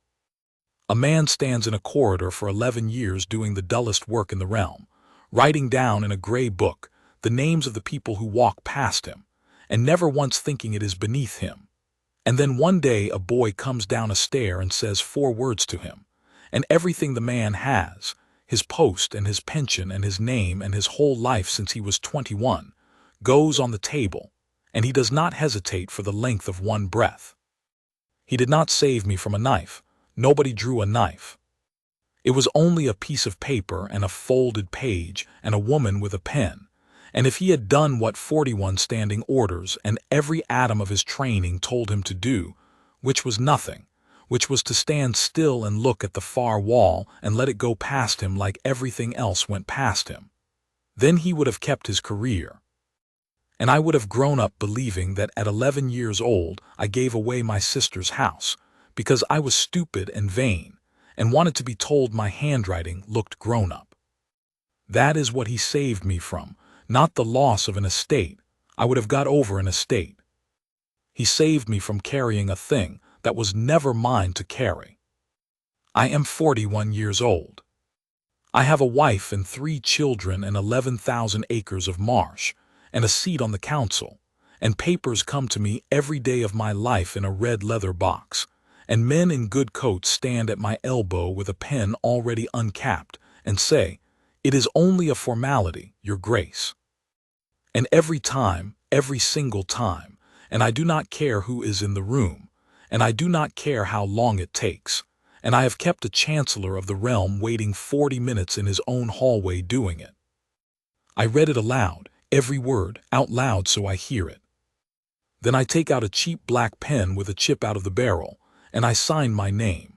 A man stands in a corridor for 11 years doing the dullest work in the realm, writing down in a gray book the names of the people who walk past him, and never once thinking it is beneath him. And then one day a boy comes down a stair and says 4 words to him, and everything the man has, his post and his pension and his name and his whole life since he was 21, goes on the table, and he does not hesitate for the length of one breath. He did not save me from a knife. Nobody drew a knife. It was only a piece of paper and a folded page and a woman with a pen. And if he had done what 41 standing orders and every atom of his training told him to do, which was nothing, which was to stand still and look at the far wall and let it go past him like everything else went past him, then he would have kept his career. And I would have grown up believing that at 11 years old I gave away my sister's house, because I was stupid and vain, and wanted to be told my handwriting looked grown up. That is what he saved me from, not the loss of an estate. I would have got over an estate. He saved me from carrying a thing that was never mine to carry. I am 41 years old. I have a wife and 3 children and 11,000 acres of marsh, and a seat on the council, and papers come to me every day of my life in a red leather box, and men in good coats stand at my elbow with a pen already uncapped, and say, "It is only a formality, Your Grace." And every time, every single time, and I do not care who is in the room, and I do not care how long it takes, and I have kept a chancellor of the realm waiting 40 minutes in his own hallway doing it. I read it aloud, every word, out loud so I hear it. Then I take out a cheap black pen with a chip out of the barrel, and I sign my name.